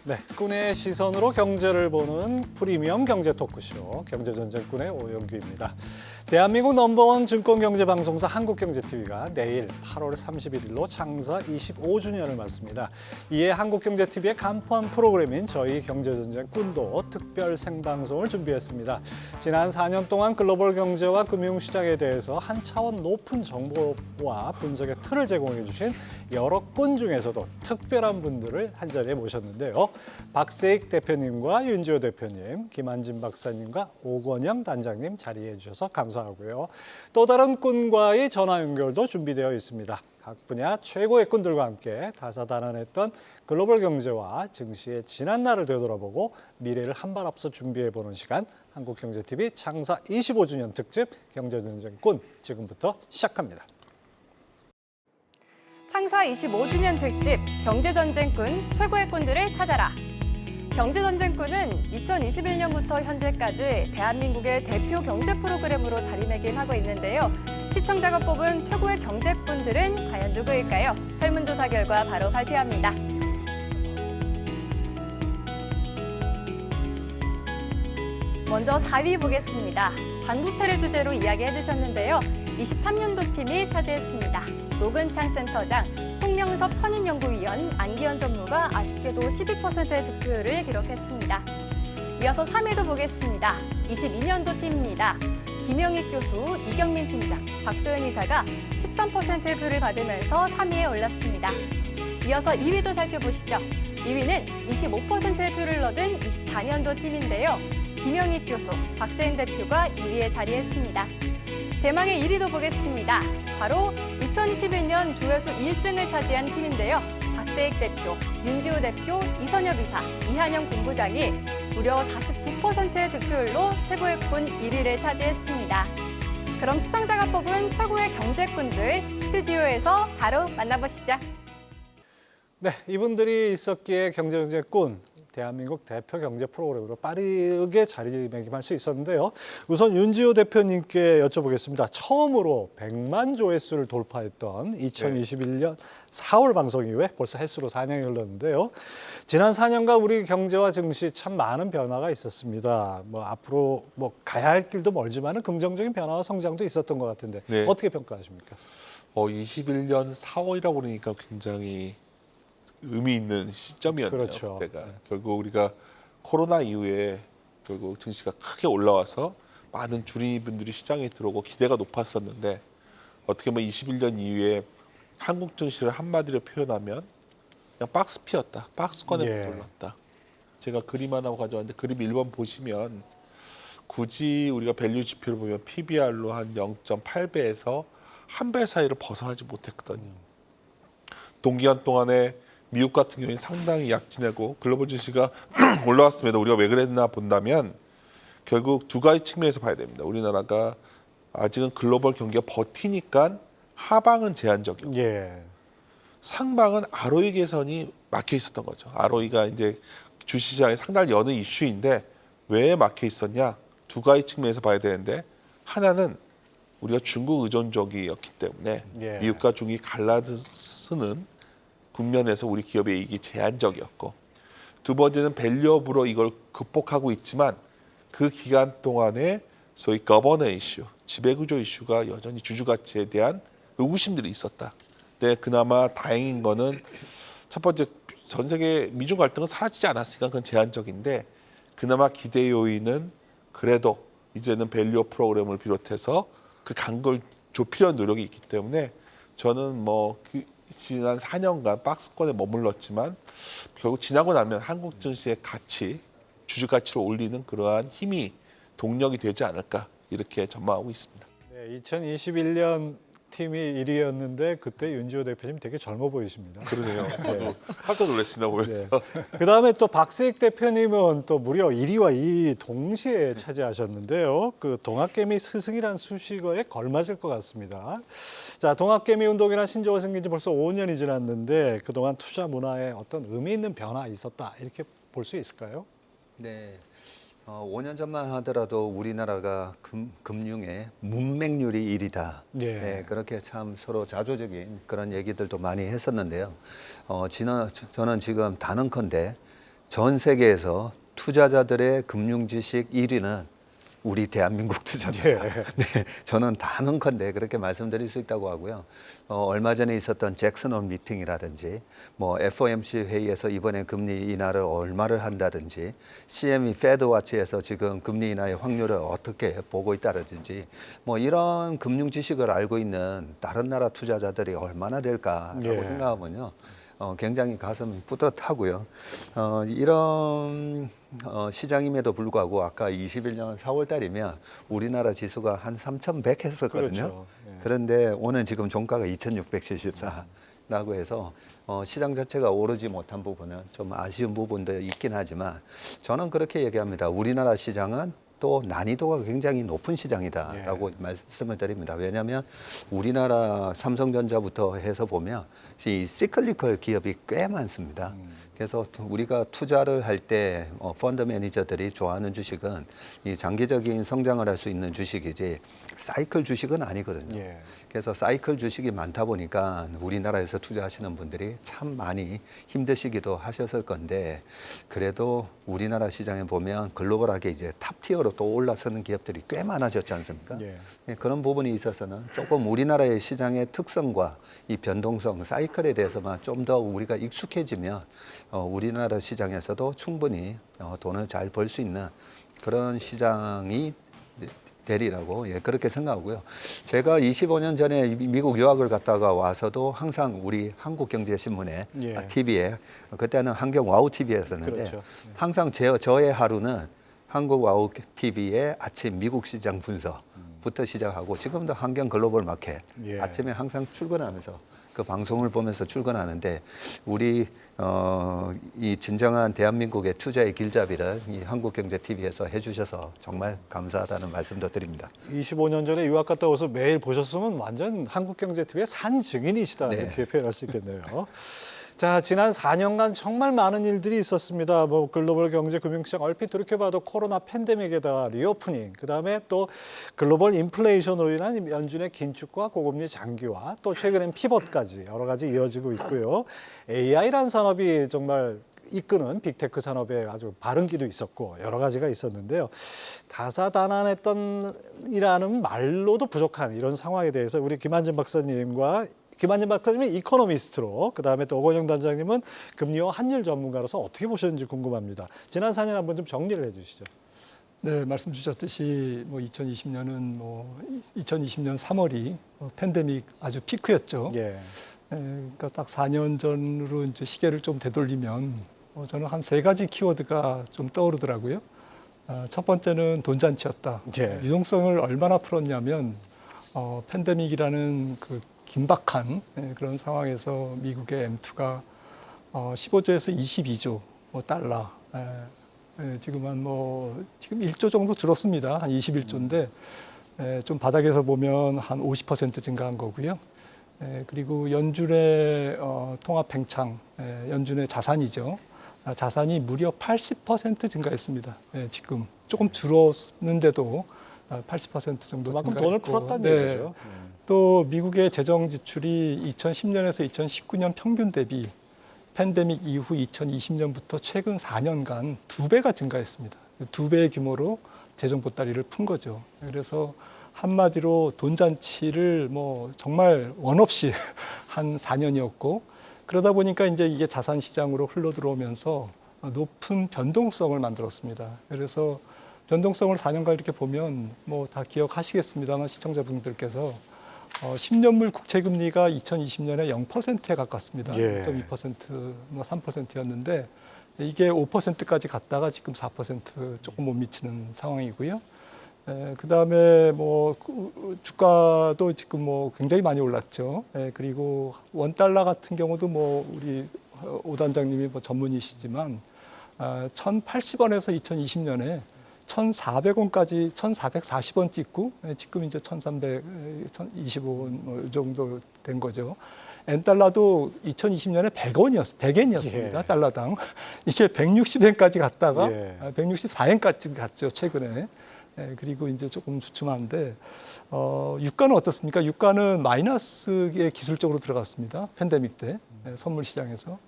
네, 꾼의 시선으로 경제를 보는 프리미엄 경제 토크쇼 경제전쟁꾼의 오영규입니다. 대한민국 넘버원 증권경제방송사 한국경제TV가 내일 8월 31일로 창사 25주년을 맞습니다. 이에 한국경제TV의 간판 프로그램인 저희 경제전쟁꾼도 특별 생방송을 준비했습니다. 지난 4년 동안 글로벌 경제와 금융시장에 대해서 한 차원 높은 정보와 분석의 틀을 제공해 주신 여러 꾼 중에서도 특별한 분들을 한 자리에 모셨는데요. 박세익 대표님과 윤지호 대표님, 김한진 박사님과 오건영 단장님 자리해 주셔서 감사하고요. 또 다른 꾼과의 전화 연결도 준비되어 있습니다. 각 분야 최고의 꾼들과 함께 다사다난했던 글로벌 경제와 증시의 지난 날을 되돌아보고 미래를 한 발 앞서 준비해보는 시간, 한국경제TV 창사 25주년 특집 경제전쟁 꾼 지금부터 시작합니다. 창사 25주년 특집 경제전쟁꾼 최고의 꾼들을 찾아라. 경제전쟁꾼은 2021년부터 현재까지 대한민국의 대표 경제 프로그램으로 자리매김하고 있는데요. 시청자가 뽑은 최고의 경제꾼들은 과연 누구일까요? 설문조사 결과 바로 발표합니다. 먼저 4위 보겠습니다. 반도체를 주제로 이야기해 주셨는데요. 23년도 팀이 차지했습니다. 노근창 센터장, 송명섭 선임연구위원, 안기현 전무가 아쉽게도 12%의 득표율을 기록했습니다. 이어서 3위도 보겠습니다. 22년도 팀입니다. 김영익 교수, 이경민 팀장, 박소연 이사가 13%의 표를 받으면서 3위에 올랐습니다. 이어서 2위도 살펴보시죠. 2위는 25%의 표를 얻은 24년도 팀인데요. 김영익 교수, 박세인 대표가 2위에 자리했습니다. 대망의 1위도 보겠습니다. 바로 2021년 조회수 1등을 차지한 팀인데요. 박세익 대표, 윤지호 대표, 이선엽 이사, 이한영 본부장이 무려 49%의 득표율로 최고의 꾼 1위를 차지했습니다. 그럼 시청자가 뽑은 최고의 경제꾼들 스튜디오에서 바로 만나보시죠. 네, 이분들이 있었기에 경제전쟁꾼 대한민국 대표 경제 프로그램으로 빠르게 자리매김할 수 있었는데요. 우선 윤지호 대표님께 여쭤보겠습니다. 처음으로 100만 조회수를 돌파했던 2021년 4월 방송 이후에 벌써 횟수로 4년이 흘렀는데요. 지난 4년간 우리 경제와 증시 참 많은 변화가 있었습니다. 앞으로 가야 할 길도 멀지만 긍정적인 변화와 성장도 있었던 것 같은데 어떻게 평가하십니까? 21년 4월이라고 그러니까 굉장히 의미 있는 시점이었네요. 그렇죠. 그때가. 결국 우리가 코로나 이후에 결국 증시가 크게 올라와서 많은 주리분들이 시장에 들어오고 기대가 높았었는데 어떻게 보면 21년 이후에 한국 증시를 한마디로 표현하면 그냥 박스 피었다. 박스권에 올랐다. 제가 그림 하나 가져왔는데 그림 1번 보시면 굳이 우리가 밸류 지표를 보면 PBR로 한 0.8배에서 1배 사이를 벗어나지 못했거든요. 동기간 동안에 미국 같은 경우는 상당히 약진하고 글로벌 증시가 올라왔음에도 우리가 왜 그랬나 본다면 결국 두 가지 측면에서 봐야 됩니다. 우리나라가 아직은 글로벌 경기가 버티니까 하방은 제한적이고 상방은 ROE 개선이 막혀 있었던 거죠. ROE가 이제 주시장에 상당히 여는 이슈인데 왜 막혀 있었냐? 두 가지 측면에서 봐야 되는데 하나는 우리가 중국 의존적이었기 때문에 미국과 중국이 갈라쓰는 국면에서 우리 기업의 이익이 제한적이었고 두 번째는 밸류업으로 이걸 극복하고 있지만 그 기간 동안에 소위 거버너 이슈, 지배구조 이슈가 여전히 주주가치에 대한 의구심들이 있었다. 근데 그나마 다행인 거는 첫 번째 전 세계 미중 갈등은 사라지지 않았으니까 그건 제한적인데 그나마 기대 요인은 그래도 이제는 밸류업 프로그램을 비롯해서 그 간걸 좁히려는 노력이 있기 때문에 저는 지난 4년간 박스권에 머물렀지만 결국 지나고 나면 한국 증시의 가치, 주주 가치를 올리는 그러한 힘이 동력이 되지 않을까 이렇게 전망하고 있습니다. 네, 2021년 팀이 1위였는데 그때 윤지호 대표님 되게 젊어 보이십니다. 그러네요. 저도 깜짝 놀랐습니다 보면서. 그다음에 또 박세익 대표님은 또 무려 1위와 2위 동시에 차지하셨는데요. 그 동학개미 스승이란 수식어에 걸맞을 것 같습니다. 자, 동학개미 운동이란 신조어가 생긴 지 벌써 5년이 지났는데 그동안 투자 문화에 어떤 의미 있는 변화 있었다 이렇게 볼 수 있을까요? 네. 5년 전만 하더라도 우리나라가 금융의 문맹률이 1위다. 네, 그렇게 참 서로 자조적인 그런 얘기들도 많이 했었는데요. 저는 지금 단언컨대 전 세계에서 투자자들의 금융 지식 1위는 우리 대한민국 투자입니다. 예. 네, 저는 단언컨대 그렇게 말씀드릴 수 있다고 하고요. 얼마 전에 있었던 잭슨홀 미팅이라든지, 뭐 FOMC 회의에서 이번에 금리 인하를 얼마를 한다든지, CME 패드와치에서 지금 금리 인하의 확률을 어떻게 보고 있다든지, 뭐 이런 금융 지식을 알고 있는 다른 나라 투자자들이 얼마나 될까라고 예. 생각하면요. 굉장히 가슴이 뿌듯하고요. 이런 시장임에도 불구하고 아까 21년 4월 달이면 우리나라 지수가 한 3,100 했었거든요. 그렇죠. 예. 그런데 오늘 지금 종가가 2,674라고 해서 시장 자체가 오르지 못한 부분은 좀 아쉬운 부분도 있긴 하지만 저는 그렇게 얘기합니다. 우리나라 시장은 또 난이도가 굉장히 높은 시장이다라고 말씀을 드립니다. 왜냐하면 우리나라 삼성전자부터 해서 보면 이 시클리컬 기업이 꽤 많습니다. 그래서 우리가 투자를 할 때 펀드 매니저들이 좋아하는 주식은 이 장기적인 성장을 할 수 있는 주식이지 사이클 주식은 아니거든요. 예. 그래서 사이클 주식이 많다 보니까 우리나라에서 투자하시는 분들이 참 많이 힘드시기도 하셨을 건데 그래도 우리나라 시장에 보면 글로벌하게 이제 탑티어로 또 올라서는 기업들이 꽤 많아졌지 않습니까? 예. 예, 그런 부분이 있어서는 조금 우리나라의 시장의 특성과 이 변동성, 사이클에 대해서만 좀 더 우리가 익숙해지면 우리나라 시장에서도 충분히 돈을 잘 벌 수 있는 그런 시장이 되리라고 그렇게 생각하고요. 제가 25년 전에 미국 유학을 갔다가 와서도 항상 우리 한국경제신문에 예. TV에 그때는 한경 와우 TV였었는데 그렇죠. 항상 저의 하루는 한국 와우 TV의 아침 미국 시장 분석부터 시작하고 지금도 한경 글로벌 마켓 예. 아침에 항상 출근하면서 그 방송을 보면서 출근하는데 우리 이 진정한 대한민국의 투자의 길잡이를 이 한국경제TV에서 해주셔서 정말 감사하다는 말씀도 드립니다. 25년 전에 유학 갔다 와서 매일 보셨으면 완전 한국경제TV의 산 증인이시다 네. 이렇게 표현할 수 있겠네요. 자, 지난 4년간 정말 많은 일들이 있었습니다. 뭐 글로벌 경제 금융시장 얼핏 돌이켜봐도 코로나 팬데믹에다가 리오프닝, 그다음에 또 글로벌 인플레이션으로 인한 연준의 긴축과 고금리 장기화, 또 최근엔 피벗까지 여러 가지 이어지고 있고요. AI라는 산업이 정말 이끄는 빅테크 산업에 아주 발흥기도 있었고 여러 가지가 있었는데요. 다사다난했던이라는 말로도 부족한 이런 상황에 대해서 우리 김한진 박사님이 이코노미스트로, 그다음에 또 오건영 단장님은 금리와 환율 전문가로서 어떻게 보셨는지 궁금합니다. 지난 4년 한번 좀 정리를 해주시죠. 네, 말씀 주셨듯이 2020년은 2020년 3월이 팬데믹 아주 피크였죠. 예. 그러니까 딱 4년 전으로 이제 시계를 좀 되돌리면 저는 한 3가지 키워드가 좀 떠오르더라고요. 첫 번째는 돈잔치였다. 예. 유동성을 얼마나 풀었냐면 팬데믹이라는 그 긴박한 그런 상황에서 미국의 M2가 15조에서 22조 달러, 지금 지금 1조 정도 줄었습니다. 한 21조인데 좀 바닥에서 보면 한 50% 증가한 거고요. 그리고 연준의 통합 팽창, 연준의 자산이죠. 자산이 무려 80% 증가했습니다. 지금 조금 줄었는데도 80% 정도 그만큼 증가했고, 돈을 풀었다는 얘기죠. 또 미국의 재정 지출이 2010년에서 2019년 평균 대비 팬데믹 이후 2020년부터 최근 4년간 2배가 증가했습니다. 2배의 규모로 재정 보따리를 푼 거죠. 그래서 한마디로 돈잔치를 정말 원 없이 한 4년이었고, 그러다 보니까 이제 이게 자산 시장으로 흘러 들어오면서 높은 변동성을 만들었습니다. 그래서 변동성을 4년간 이렇게 보면 다 기억하시겠습니다만 시청자분들께서 10년물 국채금리가 2020년에 0%에 가깝습니다. 예. 2.2%, 3%였는데 이게 5%까지 갔다가 지금 4% 조금 못 미치는 상황이고요. 그다음에 주가도 지금 굉장히 많이 올랐죠. 그리고 원달러 같은 경우도 우리 오 단장님이 전문이시지만 1,080원에서 2020년에 1,400원까지 1,440원 찍고 지금 이제 1,320원 정도 된 거죠. 엔달러도 2020년에 100엔이었습니다. 예. 달러당. 이게 160엔까지 갔다가 예. 164엔까지 갔죠, 최근에. 그리고 이제 조금 주춤한데 유가는 어떻습니까? 유가는 마이너스에 기술적으로 들어갔습니다. 팬데믹 때 선물 시장에서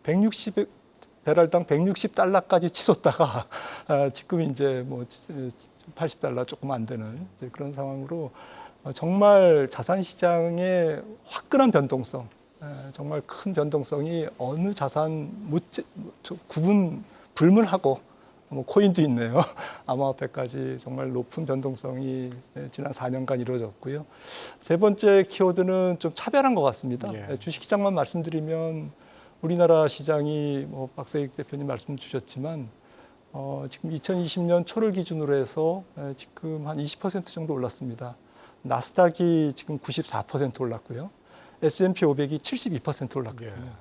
160 배럴당 160달러까지 치솟다가 지금 이제 뭐 80달러 조금 안 되는 이제 그런 상황으로 정말 자산 시장의 화끈한 변동성, 정말 큰 변동성이 어느 자산 구분 불문하고 뭐 코인도 있네요. 암호화폐까지 정말 높은 변동성이 지난 4년간 이루어졌고요. 세 번째 키워드는 좀 차별한 것 같습니다. 예. 주식시장만 말씀드리면 우리나라 시장이 뭐 박세익 대표님 말씀 주셨지만 지금 2020년 초를 기준으로 해서 지금 한 20% 정도 올랐습니다. 나스닥이 지금 94% 올랐고요. S&P 500이 72% 올랐거든요.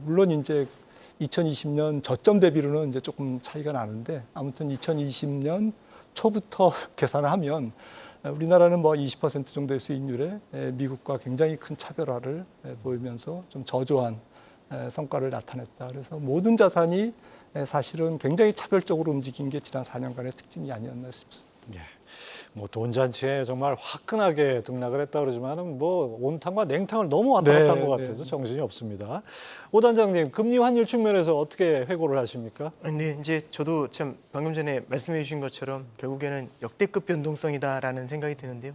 물론 이제 2020년 저점 대비로는 이제 조금 차이가 나는데 아무튼 2020년 초부터 계산을 하면 우리나라는 뭐 20% 정도의 수익률에 미국과 굉장히 큰 차별화를 보이면서 좀 저조한 성과를 나타냈다. 그래서 모든 자산이 사실은 굉장히 차별적으로 움직인 게 지난 4년간의 특징이 아니었나 싶습니다. 예. 뭐 돈잔치에 정말 화끈하게 등락을 했다 그러지만은 뭐 온탕과 냉탕을 너무 왔다 갔다 한 것 같아서 정신이 없습니다. 오 단장님, 금리 환율 측면에서 어떻게 회고를 하십니까? 네, 이제 저도 참 방금 전에 말씀해 주신 것처럼 결국에는 역대급 변동성이다라는 생각이 드는데요.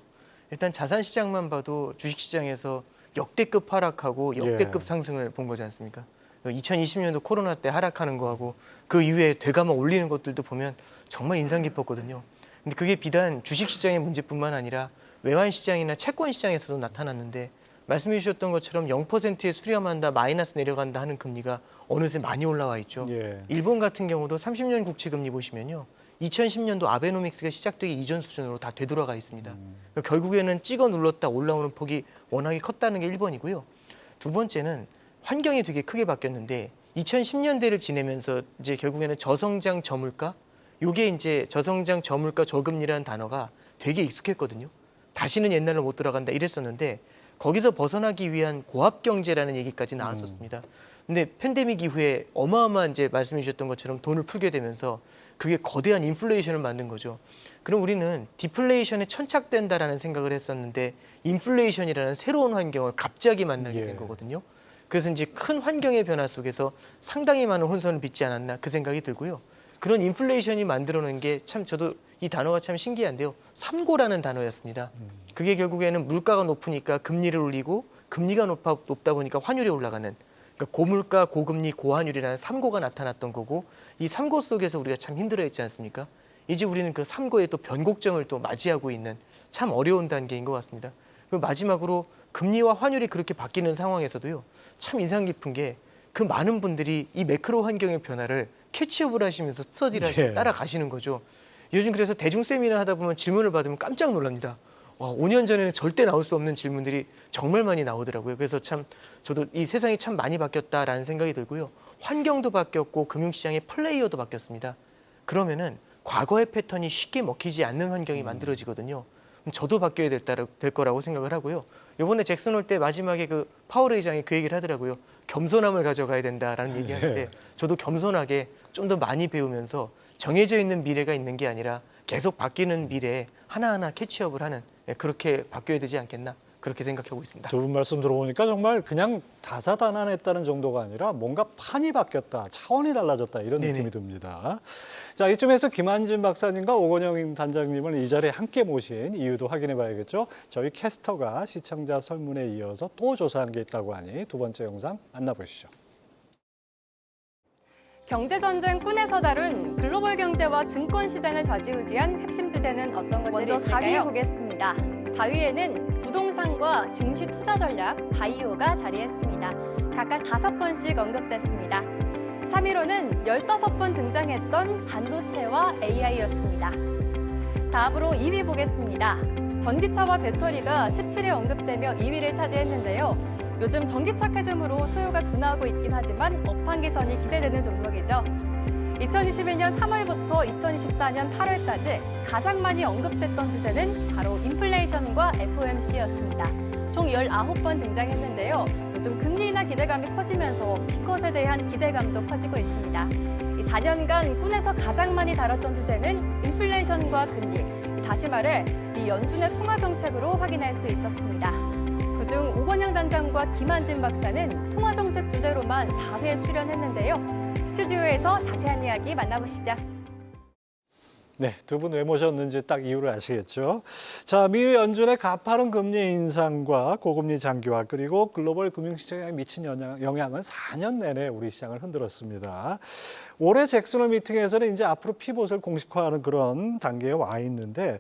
일단 자산 시장만 봐도 주식 시장에서 역대급 하락하고 역대급 상승을 본 거지 않습니까? 2020년도 코로나 때 하락하는 거하고 그 이후에 되감아 올리는 것들도 보면 정말 인상 깊었거든요. 근데 그게 비단 주식시장의 문제뿐만 아니라 외환시장이나 채권시장에서도 나타났는데 말씀해 주셨던 것처럼 0%에 수렴한다, 마이너스 내려간다 하는 금리가 어느새 많이 올라와 있죠. 예. 일본 같은 경우도 30년 국채금리 보시면요. 2010년도 아베노믹스가 시작되기 이전 수준으로 다 되돌아가 있습니다. 그러니까 결국에는 찍어 눌렀다 올라오는 폭이 워낙에 컸다는 게 1번이고요. 두 번째는 환경이 되게 크게 바뀌었는데 2010년대를 지내면서 이제 결국에는 저성장 저물가 요게 이제 저성장 저물가 저금리라는 단어가 되게 익숙했거든요. 다시는 옛날로 못 돌아간다 이랬었는데 거기서 벗어나기 위한 고압 경제라는 얘기까지 나왔었습니다. 근데 팬데믹 이후에 어마어마한 이제 말씀해 주셨던 것처럼 돈을 풀게 되면서 그게 거대한 인플레이션을 만든 거죠. 그럼 우리는 디플레이션에 천착된다라는 생각을 했었는데 인플레이션이라는 새로운 환경을 갑자기 만나게 된 거거든요. 그래서 이제 큰 환경의 변화 속에서 상당히 많은 혼선을 빚지 않았나 그 생각이 들고요. 그런 인플레이션이 만들어낸 게 참 저도 이 단어가 참 신기한데요. 삼고라는 단어였습니다. 그게 결국에는 물가가 높으니까 금리를 올리고 금리가 높다 보니까 환율이 올라가는 그러니까 고물가, 고금리, 고환율이라는 삼고가 나타났던 거고 이 삼고 속에서 우리가 참 힘들어했지 않습니까? 이제 우리는 그 삼고의 또 변곡점을 또 맞이하고 있는 참 어려운 단계인 것 같습니다. 그리고 마지막으로 금리와 환율이 그렇게 바뀌는 상황에서도요. 참 인상 깊은 게 그 많은 분들이 이 매크로 환경의 변화를 캐치업을 하시면서 스터디를 하시면서 따라가시는 거죠. 요즘 그래서 대중 세미나 하다 보면 질문을 받으면 깜짝 놀랍니다. 와, 5년 전에는 절대 나올 수 없는 질문들이 정말 많이 나오더라고요. 그래서 참 저도 이 세상이 참 많이 바뀌었다라는 생각이 들고요. 환경도 바뀌었고 금융시장의 플레이어도 바뀌었습니다. 그러면은 과거의 패턴이 쉽게 먹히지 않는 환경이 만들어지거든요. 그럼 저도 바뀌어야 될 거라고 생각을 하고요. 이번에 잭슨 홀 때 마지막에 그 파월 의장이 그 얘기를 하더라고요. 겸손함을 가져가야 된다라는 얘기하는데 저도 겸손하게 좀 더 많이 배우면서 정해져 있는 미래가 있는 게 아니라 계속 바뀌는 미래에 하나하나 캐치업을 하는 그렇게 바뀌어야 되지 않겠나 그렇게 생각하고 있습니다. 두 분 말씀 들어보니까 정말 그냥 다자다난했다는 정도가 아니라 뭔가 판이 바뀌었다, 차원이 달라졌다 이런 느낌이 듭니다. 자, 이쯤에서 김한진 박사님과 오건영 단장님을 이 자리에 함께 모신 이유도 확인해 봐야겠죠. 저희 캐스터가 시청자 설문에 이어서 또 조사한 게 있다고 하니 두 번째 영상 만나보시죠. 경제전쟁 꾼에서 다룬 글로벌 경제와 증권 시장을 좌지우지한 핵심 주제는 어떤 것들이 먼저 있을까요? 4위 보겠습니다. 4위에는 부동산과 증시 투자 전략, 바이오가 자리했습니다. 각각 5번씩 언급됐습니다. 3위로는 15번 등장했던 반도체와 AI였습니다. 다음으로 2위 보겠습니다. 전기차와 배터리가 17회 언급되며 2위를 차지했는데요. 요즘 전기차 캐즘으로 수요가 둔화하고 있긴 하지만 업황 개선이 기대되는 종목이죠. 2021년 3월부터 2024년 8월까지 가장 많이 언급됐던 주제는 바로 인플레이션과 FOMC였습니다. 총 19번 등장했는데요. 요즘 금리 인하 기대감이 커지면서 기컷에 대한 기대감도 커지고 있습니다. 이 4년간 꾼에서 가장 많이 다뤘던 주제는 인플레이션과 금리, 다시 말해 이 연준의 통화 정책으로 확인할 수 있었습니다. 그중 오건영 단장과 김한진 박사는 통화 정책 주제로만 4회 출연했는데요. 스튜디오에서 자세한 이야기 만나보시죠. 네, 두 분 왜 모셨는지 딱 이유를 아시겠죠? 자, 미 연준의 가파른 금리 인상과 고금리 장기화 그리고 글로벌 금융시장에 미친 영향은 4년 내내 우리 시장을 흔들었습니다. 올해 잭슨홀 미팅에서는 이제 앞으로 피봇을 공식화하는 그런 단계에 와 있는데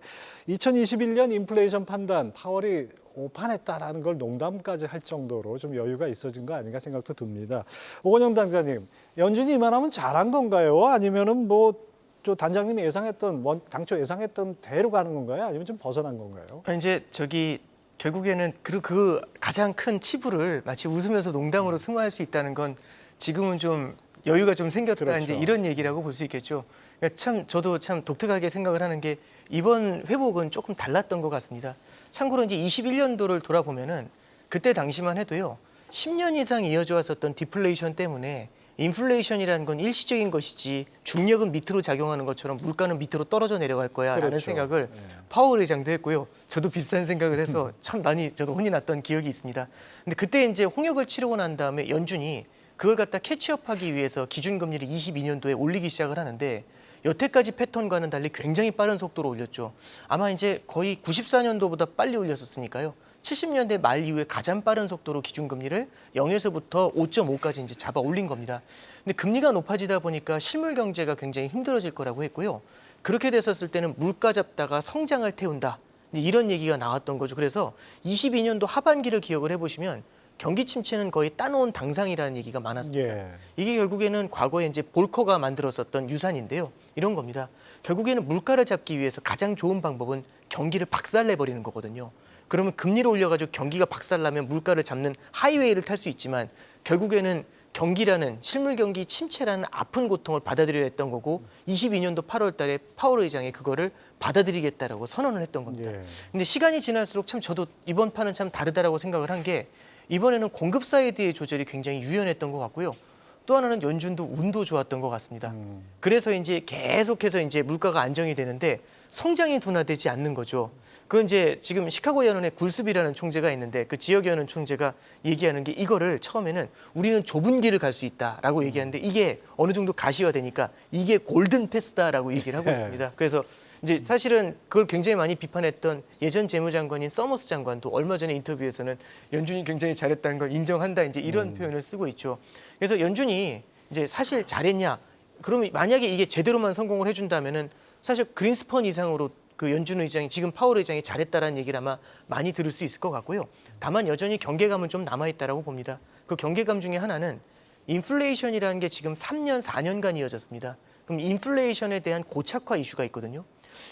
2021년 인플레이션 판단 파월이 오판했다라는 걸 농담까지 할 정도로 좀 여유가 있어진 거 아닌가 생각도 듭니다. 오건영 당자님, 연준이 이만하면 잘한 건가요? 아니면은 저 단장님이 당초 예상했던 대로 가는 건가요? 아니면 좀 벗어난 건가요? 이제 결국에는 그 가장 큰 치부를 마치 웃으면서 농담으로 승화할 수 있다는 건 지금은 좀 여유가 좀 생겼다 그렇죠. 이제 이런 얘기라고 볼 수 있겠죠. 그러니까 저도 참 독특하게 생각을 하는 게 이번 회복은 조금 달랐던 것 같습니다. 참고로 이제 21년도를 돌아보면은 그때 당시만 해도요. 10년 이상 이어져 왔었던 디플레이션 때문에 인플레이션이라는 건 일시적인 것이지 중력은 밑으로 작용하는 것처럼 물가는 밑으로 떨어져 내려갈 거야라는 그렇죠. 생각을 파월 의장도 했고요. 저도 비슷한 생각을 해서 참 많이 저도 혼이 났던 기억이 있습니다. 근데 그때 이제 홍역을 치르고 난 다음에 연준이 그걸 갖다 캐치업하기 위해서 기준금리를 22년도에 올리기 시작을 하는데 여태까지 패턴과는 달리 굉장히 빠른 속도로 올렸죠. 아마 이제 거의 94년도보다 빨리 올렸었으니까요. 70년대 말 이후에 가장 빠른 속도로 기준금리를 0에서부터 5.5까지 이제 잡아 올린 겁니다. 근데 금리가 높아지다 보니까 실물 경제가 굉장히 힘들어질 거라고 했고요. 그렇게 됐었을 때는 물가 잡다가 성장을 태운다. 이런 얘기가 나왔던 거죠. 그래서 22년도 하반기를 기억을 해보시면 경기 침체는 거의 따놓은 당상이라는 얘기가 많았습니다. 예. 이게 결국에는 과거에 이제 볼커가 만들었었던 유산인데요. 이런 겁니다. 결국에는 물가를 잡기 위해서 가장 좋은 방법은 경기를 박살내버리는 거거든요. 그러면 금리를 올려가지고 경기가 박살나면 물가를 잡는 하이웨이를 탈 수 있지만 결국에는 경기라는 실물 경기 침체라는 아픈 고통을 받아들여야 했던 거고 22년도 8월 달에 파월 의장이 그거를 받아들이겠다라고 선언을 했던 겁니다. 예. 근데 시간이 지날수록 참 저도 이번 판은 참 다르다라고 생각을 한 게 이번에는 공급 사이드의 조절이 굉장히 유연했던 것 같고요. 또 하나는 연준도 운도 좋았던 것 같습니다. 그래서 이제 계속해서 이제 물가가 안정이 되는데 성장이 둔화되지 않는 거죠. 그건 이제 지금 시카고 연원의 굴습이라는 총재가 있는데 그 지역 연원 총재가 얘기하는 게 이거를 처음에는 우리는 좁은 길을 갈 수 있다라고 얘기하는데 이게 어느 정도 가시화되니까 이게 골든 패스다라고 얘기를 하고 있습니다. 그래서 이제 사실은 그걸 굉장히 많이 비판했던 예전 재무장관인 서머스 장관도 얼마 전에 인터뷰에서는 연준이 굉장히 잘했다는 걸 인정한다 이제 이런 표현을 쓰고 있죠. 그래서 연준이 이제 사실 잘했냐? 그러면 만약에 이게 제대로만 성공을 해준다면은 사실 그린스펀 이상으로 그 연준 의장이 지금 파월 의장이 잘했다라는 얘기를 아마 많이 들을 수 있을 것 같고요. 다만 여전히 경계감은 좀 남아있다라고 봅니다. 그 경계감 중에 하나는 인플레이션이라는 게 지금 3년, 4년간 이어졌습니다. 그럼 인플레이션에 대한 고착화 이슈가 있거든요.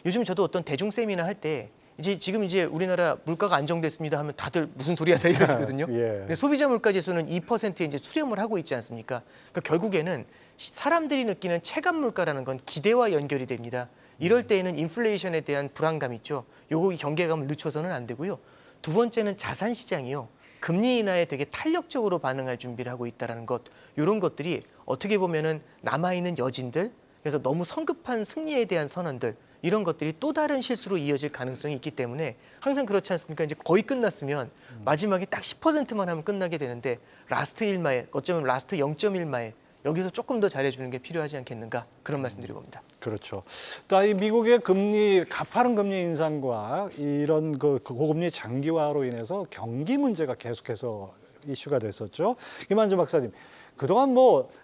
요즘 저도 어떤 대중 세미나 할 때 지금 우리나라 물가가 안정됐습니다 하면 다들 무슨 소리 하다 이러시거든요. 예. 근데 소비자 물가 지수는 2%에 이제 수렴을 하고 있지 않습니까? 그러니까 결국에는 사람들이 느끼는 체감 물가라는 건 기대와 연결이 됩니다. 이럴 때에는 인플레이션에 대한 불안감 있죠. 요거 경계감을 늦춰서는 안 되고요. 두 번째는 자산 시장이요. 금리 인하에 되게 탄력적으로 반응할 준비를 하고 있다는 것. 이런 것들이 어떻게 보면은 남아있는 여진들, 그래서 너무 성급한 승리에 대한 선언들, 이런 것들이 또 다른 실수로 이어질 가능성이 있기 때문에 항상 그렇지 않습니까? 이제 거의 끝났으면 마지막에 딱 10%만 하면 끝나게 되는데 라스트 1마일, 어쩌면 라스트 0.1마일 여기서 조금 더 잘해주는 게 필요하지 않겠는가 그런 말씀드려 봅니다. 그렇죠. 또 이 미국의 가파른 금리 인상과 이런 그 고금리 장기화로 인해서 경기 문제가 계속해서 이슈가 됐었죠. 김한주 박사님, 그동안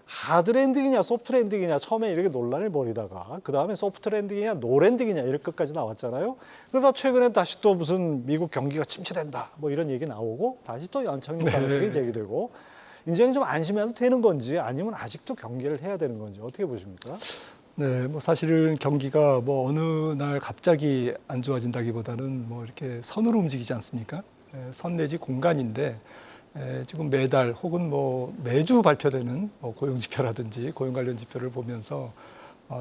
하드 랜딩이냐 소프트 랜딩이냐 처음에 이렇게 논란을 벌이다가 그다음에 소프트 랜딩이냐 노 랜딩이냐 이럴 것까지 나왔잖아요. 그러다 최근에 다시 또 무슨 미국 경기가 침체된다 이런 얘기 나오고 다시 또 연착륙 가능성이 제기되고 이제는 좀 안심해도 되는 건지 아니면 아직도 경기를 해야 되는 건지 어떻게 보십니까? 네, 사실은 경기가 어느 날 갑자기 안 좋아진다기보다는 이렇게 선으로 움직이지 않습니까? 선 내지 공간인데 지금 매달 혹은 매주 발표되는 고용 지표라든지 고용 관련 지표를 보면서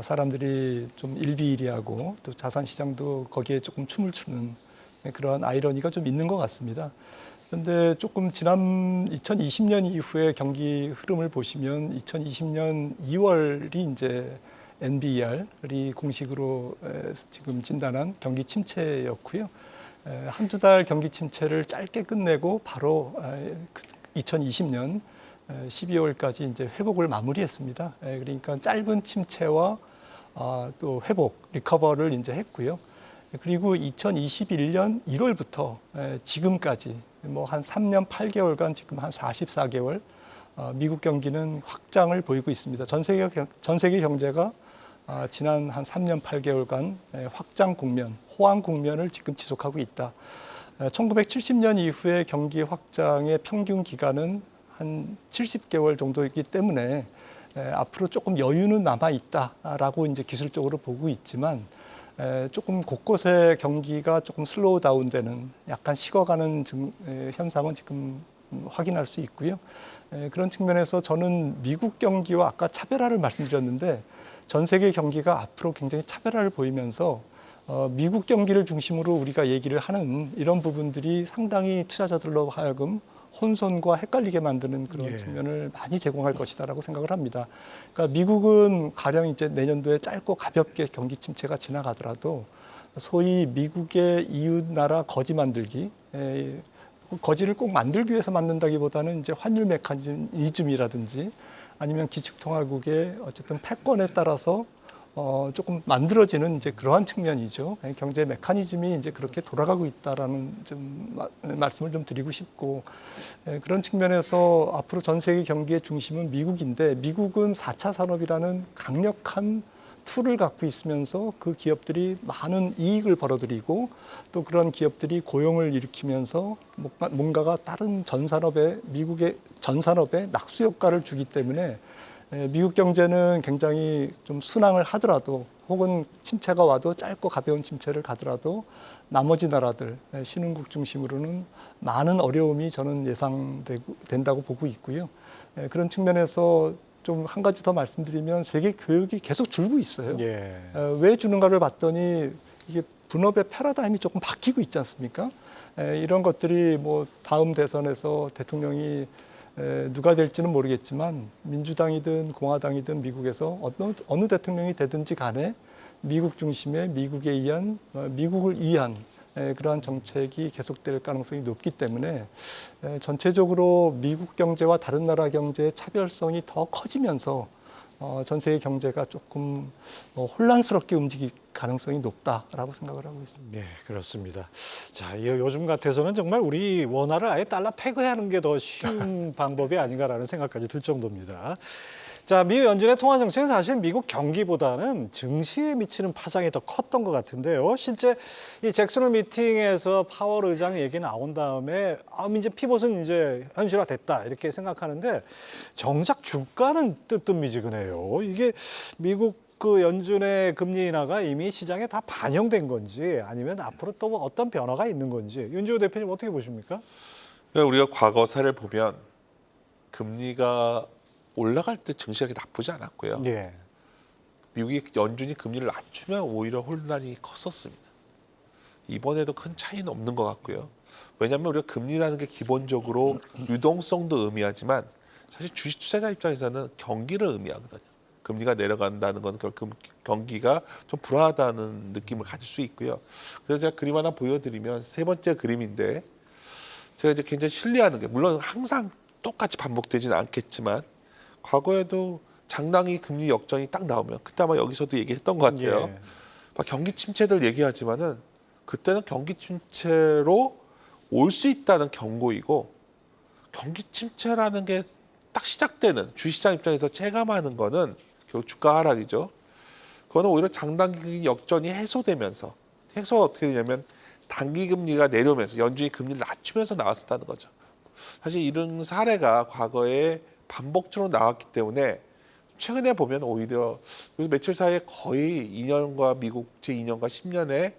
사람들이 좀 일비일이하고 또 자산 시장도 거기에 조금 춤을 추는 그런 아이러니가 좀 있는 것 같습니다. 그런데 조금 지난 2020년 이후의 경기 흐름을 보시면 2020년 2월이 이제 NBER이 공식으로 지금 진단한 경기 침체였고요. 한두 달 경기 침체를 짧게 끝내고 바로 2020년 12월까지 이제 회복을 마무리했습니다. 그러니까 짧은 침체와 또 회복, 리커버를 이제 했고요. 그리고 2021년 1월부터 지금까지 뭐 한 3년 8개월간 지금 한 44개월 미국 경기는 확장을 보이고 있습니다. 전 세계 경제가 지난 한 3년 8개월간 확장 국면, 호황 국면을 지금 지속하고 있다. 1970년 이후에 경기 확장의 평균 기간은 한 70개월 정도이기 때문에 앞으로 조금 여유는 남아 있다라고 이제 기술적으로 보고 있지만 조금 곳곳에 경기가 조금 슬로우 다운되는 약간 식어가는 현상은 지금 확인할 수 있고요. 그런 측면에서 저는 미국 경기와 아까 차별화를 말씀드렸는데 전 세계 경기가 앞으로 굉장히 차별화를 보이면서 미국 경기를 중심으로 우리가 얘기를 하는 이런 부분들이 상당히 투자자들로 하여금 혼선과 헷갈리게 만드는 그런 측면을 많이 제공할 것이다라고 생각을 합니다. 그러니까 미국은 가령 이제 내년도에 짧고 가볍게 경기 침체가 지나가더라도 소위 미국의 이웃 나라 거지 만들기, 거지를 꼭 만들기 위해서 만든다기보다는 이제 환율 메커니즘이라든지 아니면 기축통화국의 어쨌든 패권에 따라서 조금 만들어지는 이제 그러한 측면이죠. 경제 메커니즘이 이제 그렇게 돌아가고 있다라는 좀 말씀을 좀 드리고 싶고 그런 측면에서 앞으로 전 세계 경기의 중심은 미국인데 미국은 4차 산업이라는 강력한 툴을 갖고 있으면서 그 기업들이 많은 이익을 벌어들이고 또 그런 기업들이 고용을 일으키면서 뭔가가 다른 미국의 전산업에 낙수 효과를 주기 때문에 미국 경제는 굉장히 좀 순항을 하더라도 혹은 침체가 와도 짧고 가벼운 침체를 가더라도 나머지 나라들, 신흥국 중심으로는 많은 어려움이 저는 예상된다고 보고 있고요. 그런 측면에서 좀 한 가지 더 말씀드리면 세계 교육이 계속 줄고 있어요. 왜 주는가를 봤더니 이게 분업의 패러다임이 조금 바뀌고 있지 않습니까? 이런 것들이 뭐 다음 대선에서 대통령이 누가 될지는 모르겠지만 민주당이든 공화당이든 미국에서 어느 대통령이 되든지 간에 미국 중심의 미국을 위한 그러한 정책이 계속될 가능성이 높기 때문에 전체적으로 미국 경제와 다른 나라 경제의 차별성이 더 커지면서 전 세계 경제가 조금 혼란스럽게 움직일 가능성이 높다라고 생각을 하고 있습니다. 네, 그렇습니다. 자, 요즘 같아서는 정말 우리 원화를 아예 달러 폐거하는 게 더 쉬운 방법이 아닌가라는 생각까지 들 정도입니다. 자, 미 연준의 통화 정책은 사실 미국 경기보다는 증시에 미치는 파장이 더 컸던 것 같은데요. 실제 이 잭슨 홀 미팅에서 파월 의장 얘기 나온 다음에 이제 피봇은 이제 현실화됐다 이렇게 생각하는데 정작 주가는 뜨뜻미지근해요. 이게 미국 그 연준의 금리 인하가 이미 시장에 다 반영된 건지 아니면 앞으로 또 어떤 변화가 있는 건지 윤지호 대표님 어떻게 보십니까? 우리가 과거 사례를 보면 금리가 올라갈 때 증시가 나쁘지 않았고요. 미국이 연준이 금리를 낮추면 오히려 혼란이 컸었습니다. 이번에도 큰 차이는 없는 것 같고요. 왜냐하면 우리가 금리라는 게 기본적으로 유동성도 의미하지만 사실 주식 투자자 입장에서는 경기를 의미하거든요. 금리가 내려간다는 건 결국 경기가 좀 불안하다는 느낌을 가질 수 있고요. 그래서 제가 그림 하나 보여드리면 세 번째 그림인데 제가 이제 굉장히 신뢰하는 게 물론 항상 똑같이 반복되지는 않겠지만 과거에도 장당히 금리 역전이 딱 나오면 그때 아마 여기서도 얘기했던 것 같아요. 막 경기 침체들 얘기하지만은 그때는 경기 침체로 올 수 있다는 경고이고 경기 침체라는 게 딱 시작되는 주식시장 입장에서 체감하는 거는 결국 주가 하락이죠. 그거는 오히려 장단기 역전이 해소되면서 해소가 어떻게 되냐면 단기 금리가 내려오면서 연준이 금리를 낮추면서 나왔었다는 거죠. 사실 이런 사례가 과거에 반복적으로 나왔기 때문에 최근에 보면 오히려 며칠 사이에 거의 2년과 미국 제2년과 10년의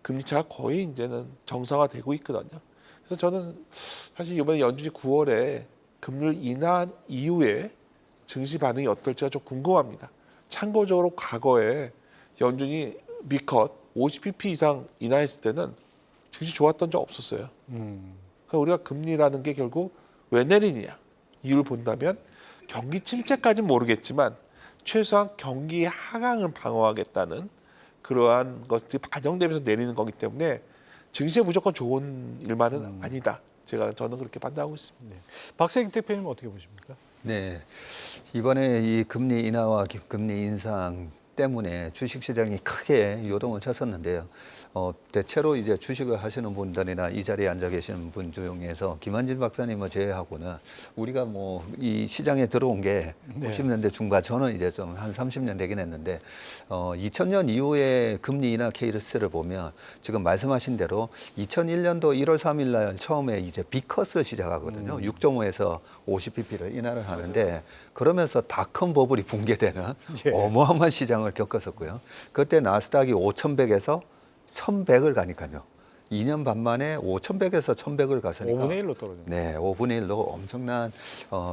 금리 차가 거의 이제는 정상화되고 있거든요. 그래서 저는 사실 이번에 연준이 9월에 금리를 인하한 이후에 증시 반응이 어떨지가 좀 궁금합니다. 참고적으로 과거에 연준이 미컷 50bp 이상 인하했을 때는 증시 좋았던 적 없었어요. 그러니까 우리가 금리라는 게 결국 왜 내리느냐 이유를 본다면 경기 침체까지는 모르겠지만 최소한 경기 하강을 방어하겠다는 그러한 것들이 반영되면서 내리는 거기 때문에 증시에 무조건 좋은 일만은 아니다. 저는 그렇게 판단하고 있습니다. 박세익 대표님 어떻게 보십니까? 네, 이번에 이 금리 인하와 금리 인상 때문에 주식시장이 크게 요동을 쳤었는데요. 대체로 이제 주식을 하시는 분들이나 이 자리에 앉아 계시는 분 중에서 김한진 박사님을 제외하고는 우리가 뭐 이 시장에 들어온 게 90년대 중반, 저는 이제 좀 한 30년 되긴 했는데 2000년 이후에 금리 인하 케이스를 보면 지금 말씀하신 대로 2001년도 1월 3일 날 처음에 이제 비컷을 시작하거든요. 6.5에서 50pp를 인하를 하는데 그러면서 닷컴 버블이 붕괴되는 예. 어마어마한 시장을 겪었었고요. 그때 나스닥이 5,100에서 1,100을 가니까요. 2년 반 만에 5,100에서 1,100을 갔으니까 5분의 1로 떨어졌네요. 네, 5분의 1로 엄청난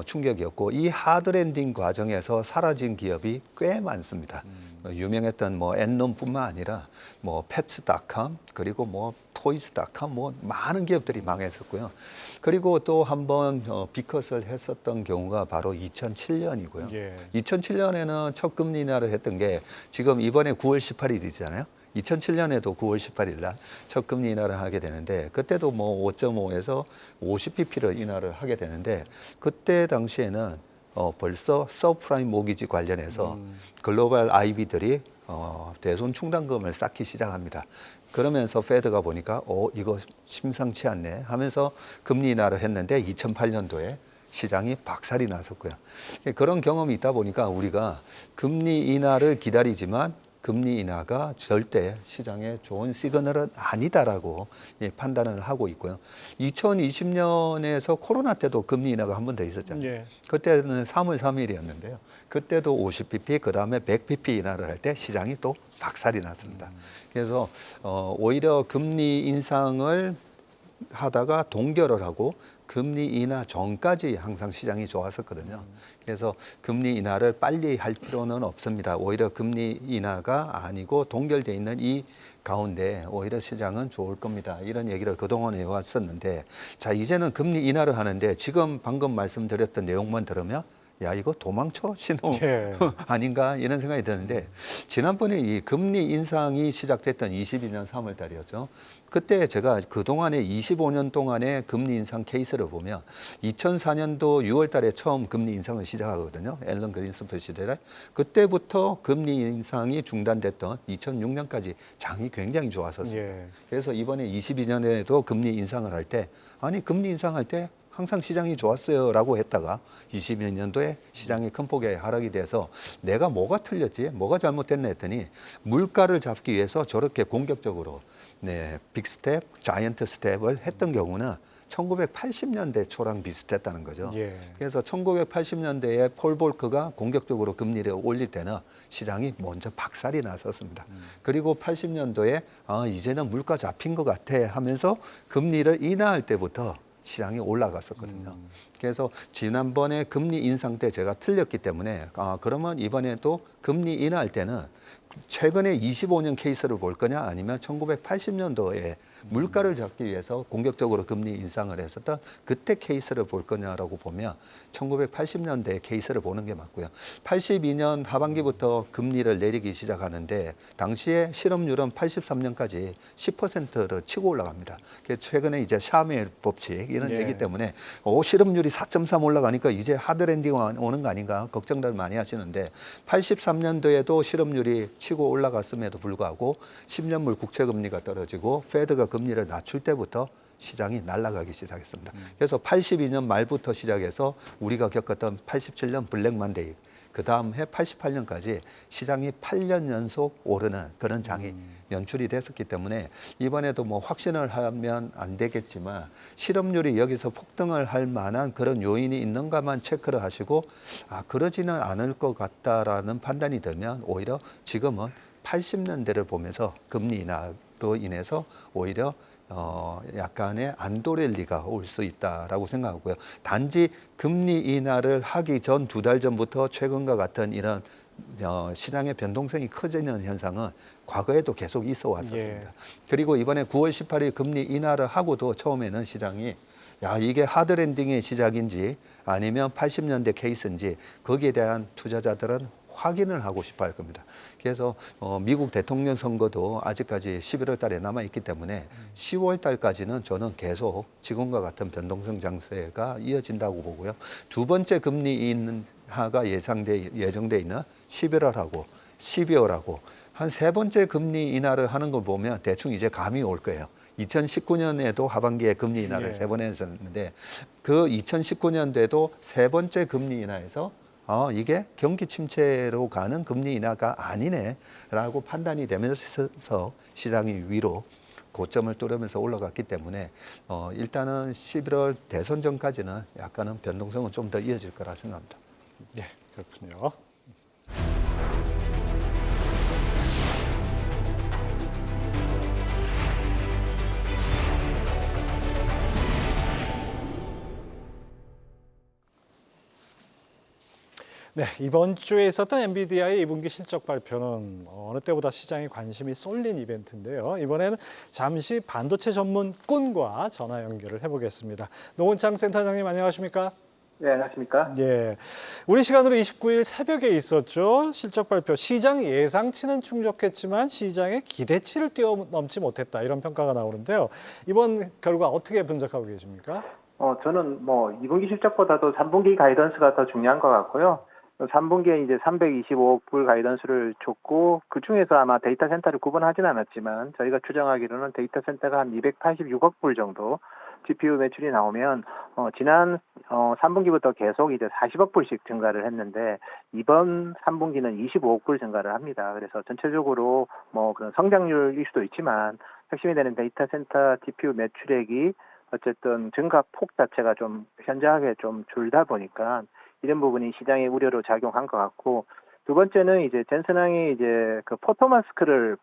충격이었고 이 하드랜딩 과정에서 사라진 기업이 꽤 많습니다. 유명했던 뭐 엔론뿐만 아니라 뭐 패츠닷컴 그리고 뭐 토이스닷컴 뭐 많은 기업들이 망했었고요. 그리고 또 한번 비컷을 했었던 경우가 바로 2007년이고요. 예. 2007년에는 첫 금리 인하를 했던 게 지금 이번에 9월 18일이잖아요. 2007년에도 9월 18일 날 첫 금리 인하를 하게 되는데 그때도 뭐 5.5에서 50pp를 인하를 하게 되는데 그때 당시에는 벌써 서프라임 모기지 관련해서 글로벌 IB들이 대손 충당금을 쌓기 시작합니다. 그러면서 페드가 보니까 이거 심상치 않네 하면서 금리 인하를 했는데 2008년도에 시장이 박살이 났었고요. 그런 경험이 있다 보니까 우리가 금리 인하를 기다리지만 금리 인하가 절대 시장에 좋은 시그널은 아니다라고 판단을 하고 있고요. 2020년에서 코로나 때도 금리 인하가 한 번 더 있었잖아요. 예. 그때는 3월 3일이었는데요. 그때도 50pp, 그 다음에 100pp 인하를 할 때 시장이 또 박살이 났습니다. 그래서 오히려 금리 인상을 하다가 동결을 하고 금리 인하 전까지 항상 시장이 좋았었거든요. 그래서 금리 인하를 빨리 할 필요는 없습니다. 오히려 금리 인하가 아니고 동결돼 있는 이 가운데 오히려 시장은 좋을 겁니다. 이런 얘기를 그동안 해왔었는데 자 이제는 금리 인하를 하는데 지금 방금 말씀드렸던 내용만 들으면 야 이거 도망쳐 신호 예. 아닌가 이런 생각이 드는데 지난번에 이 금리 인상이 시작됐던 22년 3월 달이었죠. 그때 제가 그동안에 25년 동안의 금리 인상 케이스를 보면 2004년도 6월 달에 처음 금리 인상을 시작하거든요. 앨런 그린스펀 시대에. 그때부터 금리 인상이 중단됐던 2006년까지 장이 굉장히 좋았었습니다. 예. 그래서 이번에 22년에도 금리 인상을 할 때 아니 금리 인상할 때 항상 시장이 좋았어요라고 했다가 22년도에 시장이 큰 폭의 하락이 돼서 내가 뭐가 틀렸지? 뭐가 잘못됐나 했더니 물가를 잡기 위해서 저렇게 공격적으로 빅스텝, 자이언트 스텝을 했던 경우는 1980년대 초랑 비슷했다는 거죠. 예. 그래서 1980년대에 폴 볼커가 공격적으로 금리를 올릴 때는 시장이 먼저 박살이 났었습니다. 그리고 80년도에 이제는 물가 잡힌 것 같아 하면서 금리를 인하할 때부터 시장이 올라갔었거든요. 그래서 지난번에 금리 인상 때 제가 틀렸기 때문에 그러면 이번에 또 금리 인하할 때는 최근에 25년 케이스를 볼 거냐 아니면 1980년도에 물가를 잡기 위해서 공격적으로 금리 인상을 했었던 그때 케이스를 볼 거냐라고 보면 1980년대 케이스를 보는 게 맞고요. 82년 하반기부터 금리를 내리기 시작하는데 당시에 실업률은 83년까지 10%를 치고 올라갑니다. 최근에 이제 샤멜 법칙 이런 예. 얘기 때문에 실업률이 4.3 올라가니까 이제 하드랜딩 오는 거 아닌가 걱정들 많이 하시는데 83년도에도 실업률이 치고 올라갔음에도 불구하고 10년물 국채금리가 떨어지고 페드가 금리를 낮출 때부터 시장이 날아가기 시작했습니다. 그래서 82년 말부터 시작해서 우리가 겪었던 87년 블랙만데이, 그 다음 해 88년까지 시장이 8년 연속 오르는 그런 장이 연출이 됐었기 때문에 이번에도 뭐 확신을 하면 안 되겠지만 실업률이 여기서 폭등을 할 만한 그런 요인이 있는가만 체크를 하시고 그러지는 않을 것 같다라는 판단이 들면 오히려 지금은 80년대를 보면서 금리 인하로 인해서 오히려 약간의 안도랠리가 올 수 있다라고 생각하고요. 단지 금리 인하를 하기 전 2달 전부터 최근과 같은 이런 시장의 변동성이 커지는 현상은 과거에도 계속 있어 왔었습니다. 예. 그리고 이번에 9월 18일 금리 인하를 하고도 처음에는 시장이 이게 하드랜딩의 시작인지 아니면 80년대 케이스인지 거기에 대한 투자자들은 확인을 하고 싶어 할 겁니다. 그래서 미국 대통령 선거도 아직까지 11월 달에 남아 있기 때문에 10월 달까지는 저는 계속 지금과 같은 변동성 장세가 이어진다고 보고요. 두 번째 금리 인하가 예정돼 있는 11월하고 12월하고 한 세 번째 금리 인하를 하는 거 보면 대충 이제 감이 올 거예요. 2019년에도 하반기에 금리 인하를 예. 3번 했었는데 그 2019년도에도 세 번째 금리 인하에서 이게 경기 침체로 가는 금리 인하가 아니네라고 판단이 되면서 시장이 위로 고점을 뚫으면서 올라갔기 때문에 일단은 11월 대선 전까지는 약간은 변동성은 좀 더 이어질 거라 생각합니다. 네, 그렇군요. 네, 이번 주에 있었던 엔비디아의 2분기 실적 발표는 어느 때보다 시장에 관심이 쏠린 이벤트인데요. 이번에는 잠시 반도체 전문 꾼과 전화 연결을 해보겠습니다. 노은창 센터장님 안녕하십니까? 네, 안녕하십니까? 예, 우리 시간으로 29일 새벽에 있었죠. 실적 발표. 시장 예상치는 충족했지만 시장의 기대치를 뛰어넘지 못했다. 이런 평가가 나오는데요. 이번 결과 어떻게 분석하고 계십니까? 저는 2분기 실적보다도 3분기 가이던스가 더 중요한 것 같고요. 3분기에 이제 325억 불 가이던스를 줬고, 그 중에서 아마 데이터 센터를 구분하진 않았지만, 저희가 추정하기로는 데이터 센터가 한 286억 불 정도 GPU 매출이 나오면, 지난 3분기부터 계속 이제 40억 불씩 증가를 했는데, 이번 3분기는 25억 불 증가를 합니다. 그래서 전체적으로 그런 성장률일 수도 있지만, 핵심이 되는 데이터 센터 GPU 매출액이 어쨌든 증가 폭 자체가 좀 현저하게 좀 줄다 보니까, 이런 부분이 시장의 우려로 작용한 것 같고, 두 번째는 이제 젠슨항이 이제 그 포토 마스크를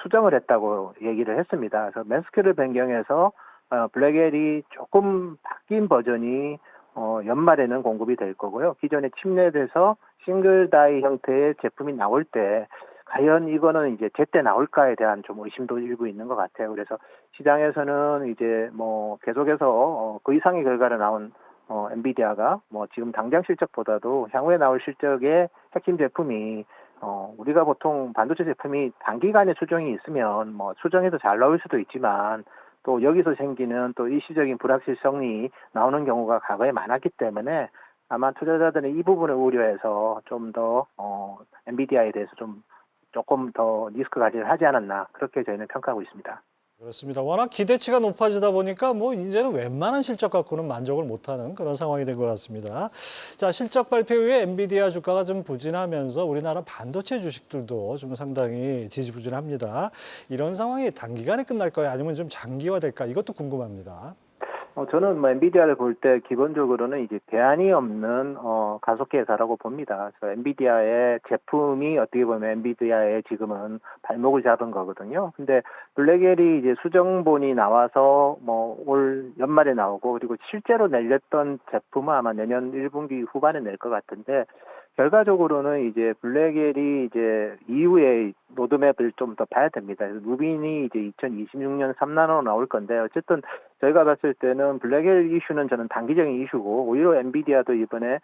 수정을 했다고 얘기를 했습니다. 그래서 마스크를 변경해서 블랙엘이 조금 바뀐 버전이 연말에는 공급이 될 거고요. 기존에 칩넷에서 싱글 다이 형태의 제품이 나올 때 과연 이거는 이제 제때 나올까에 대한 좀 의심도 일부 있는 것 같아요. 그래서 시장에서는 이제 계속해서 그 이상의 결과를 나온 엔비디아가 지금 당장 실적보다도 향후에 나올 실적의 핵심 제품이 우리가 보통 반도체 제품이 단기간에 수정이 있으면 수정해서 잘 나올 수도 있지만 또 여기서 생기는 또 일시적인 불확실성이 나오는 경우가 과거에 많았기 때문에 아마 투자자들은 이 부분을 우려해서 좀 더 엔비디아에 대해서 조금 더 리스크 관리를 하지 않았나 그렇게 저희는 평가하고 있습니다. 그렇습니다. 워낙 기대치가 높아지다 보니까 이제는 웬만한 실적 갖고는 만족을 못하는 그런 상황이 된 것 같습니다. 자, 실적 발표 후에 엔비디아 주가가 좀 부진하면서 우리나라 반도체 주식들도 좀 상당히 지지부진합니다. 이런 상황이 단기간에 끝날까요? 아니면 좀 장기화될까? 이것도 궁금합니다. 저는 엔비디아를 볼 때 기본적으로는 이제 대안이 없는 가속기 회사라고 봅니다. 그래서 엔비디아의 제품이 어떻게 보면 엔비디아의 지금은 발목을 잡은 거거든요. 근데 블랙엘이 이제 수정본이 나와서 올 연말에 나오고 그리고 실제로 내렸던 제품은 아마 내년 1분기 후반에 낼 것 같은데 결과적으로는 이제 블랙엘이 이제 이후에 로드맵을 좀 더 봐야 됩니다. 루빈이 이제 2026년 3나노로 나올 건데 어쨌든 저희가 봤을 때는 블랙엘 이슈는 저는 단기적인 이슈고 오히려 엔비디아도 이번에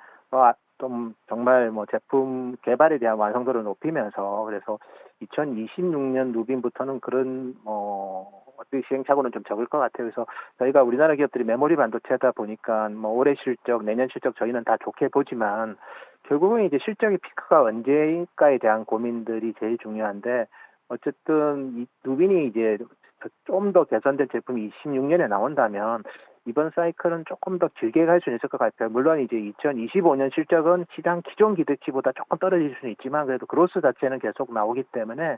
좀 정말 제품 개발에 대한 완성도를 높이면서 그래서 2026년 루빈부터는 그런 어떻게 시행착오는 좀 적을 것 같아요. 그래서 저희가 우리나라 기업들이 메모리 반도체다 보니까 올해 실적, 내년 실적 저희는 다 좋게 보지만 결국은 이제 실적의 피크가 언제일까에 대한 고민들이 제일 중요한데 어쨌든 이 루빈이 이제 좀 더 개선된 제품이 26년에 나온다면 이번 사이클은 조금 더 길게 갈 수는 있을 것 같아요. 물론 이제 2025년 실적은 시장 기존 기대치보다 조금 떨어질 수는 있지만 그래도 그로스 자체는 계속 나오기 때문에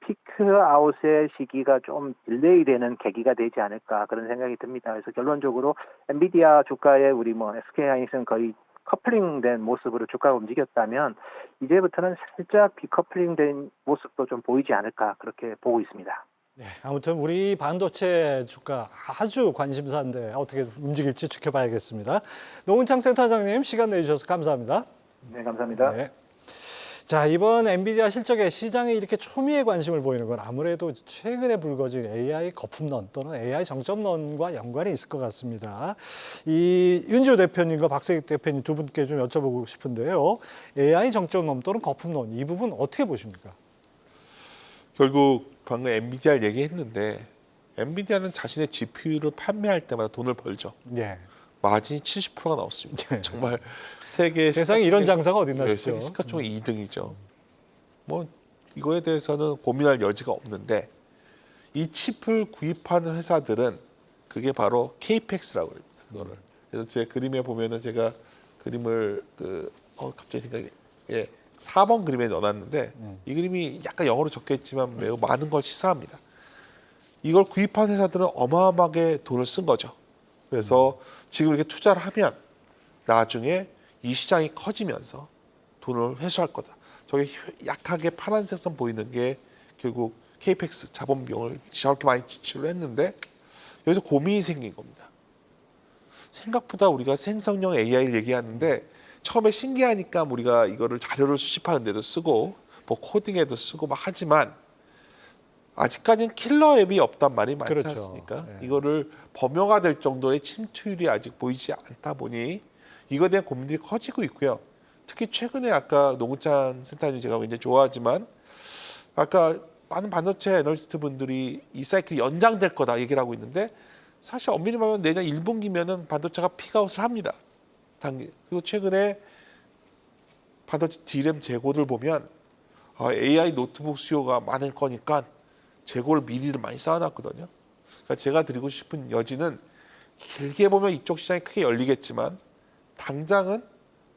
피크 아웃의 시기가 좀 딜레이 되는 계기가 되지 않을까 그런 생각이 듭니다. 그래서 결론적으로 엔비디아 주가에 우리 SK하이닉스는 거의 커플링된 모습으로 주가가 움직였다면 이제부터는 살짝 비커플링된 모습도 좀 보이지 않을까 그렇게 보고 있습니다. 네, 아무튼 우리 반도체 주가 아주 관심사인데 어떻게 움직일지 지켜봐야겠습니다. 노은창 센터장님 시간 내주셔서 감사합니다. 네, 감사합니다. 네. 자, 이번 엔비디아 실적에 시장이 이렇게 초미의 관심을 보이는 건 아무래도 최근에 불거진 AI 거품론 또는 AI 정점론과 연관이 있을 것 같습니다. 이 윤지호 대표님과 박세익 대표님 두 분께 좀 여쭤보고 싶은데요. AI 정점론 또는 거품론 이 부분 어떻게 보십니까? 결국 방금 엔비디아 얘기했는데 엔비디아는 자신의 GPU를 판매할 때마다 돈을 벌죠. 예. 마진이 70%가 넘습니다. 정말 세계 세상에 이런 장사가 어딨나 네, 싶죠. 세계 시가총 2등이죠. 뭐 이거에 대해서는 고민할 여지가 없는데 이 칩을 구입하는 회사들은 그게 바로 KPX라고 합니다. 그거를. 그래서 제 그림에 보면은 제가 그림을 갑자기 생각이 4번 그림에 넣어놨는데 이 그림이 약간 영어로 적혀 있지만 매우 많은 걸 시사합니다. 이걸 구입한 회사들은 어마어마하게 돈을 쓴 거죠. 그래서 지금 이렇게 투자를 하면 나중에 이 시장이 커지면서 돈을 회수할 거다. 저게 약하게 파란색 선 보이는 게 결국 KPX 자본 비용을 저렇게 많이 지출을 했는데 여기서 고민이 생긴 겁니다. 생각보다 우리가 생성형 AI를 얘기하는데 처음에 신기하니까 우리가 이거를 자료를 수집하는 데도 쓰고 뭐 코딩에도 쓰고 막 하지만 아직까지는 킬러 앱이 없단 말이 많지 그렇죠. 않습니까? 네. 이거를 범용화될 정도의 침투율이 아직 보이지 않다 보니 이거에 대한 고민들이 커지고 있고요. 특히 최근에 아까 노구찬 센터님 제가 굉장히 좋아하지만 아까 많은 반도체 애널리스트 분들이 이 사이클이 연장될 거다 얘기를 하고 있는데 사실 엄밀히 말하면 내년 1분기면은 반도체가 픽아웃을 합니다. 단기. 그리고 최근에 반도체 D램 재고를 보면 AI 노트북 수요가 많을 거니까 재고를 미리를 많이 쌓아놨거든요. 그러니까 제가 드리고 싶은 여지는 길게 보면 이쪽 시장이 크게 열리겠지만 당장은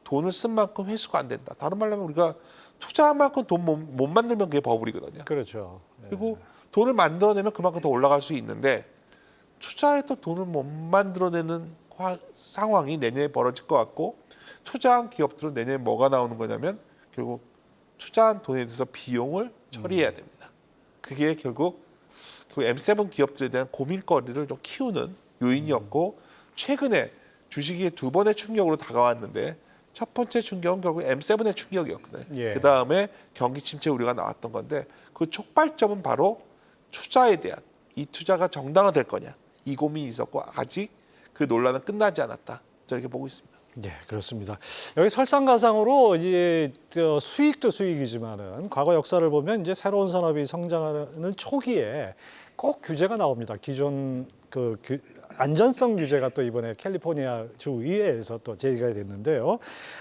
돈을 쓴 만큼 회수가 안 된다. 다른 말로 하면 우리가 투자한 만큼 돈 못 만들면 그게 버블이거든요. 그렇죠. 예. 그리고 돈을 만들어내면 그만큼 더 올라갈 수 있는데 투자해도 돈을 못 만들어내는 상황이 내년에 벌어질 것 같고 투자한 기업들은 내년에 뭐가 나오는 거냐면 결국 투자한 돈에 대해서 비용을 처리해야 됩니다. 그게 결국 그 M7 기업들에 대한 고민거리를 좀 키우는 요인이었고 최근에 주식이 두 번의 충격으로 다가왔는데 첫 번째 충격은 결국 M7의 충격이었거든요. 예. 그 다음에 경기 침체 우려가 나왔던 건데 그 촉발점은 바로 투자에 대한 이 투자가 정당화될 거냐 이 고민이 있었고 아직 그 논란은 끝나지 않았다. 저렇게 보고 있습니다. 네, 그렇습니다. 여기 설상가상으로 이제 수익도 수익이지만은 과거 역사를 보면 이제 새로운 산업이 성장하는 초기에 꼭 규제가 나옵니다. 기존 안전성 규제가 또 이번에 캘리포니아 주 의회에서 또 제기가 됐는데요.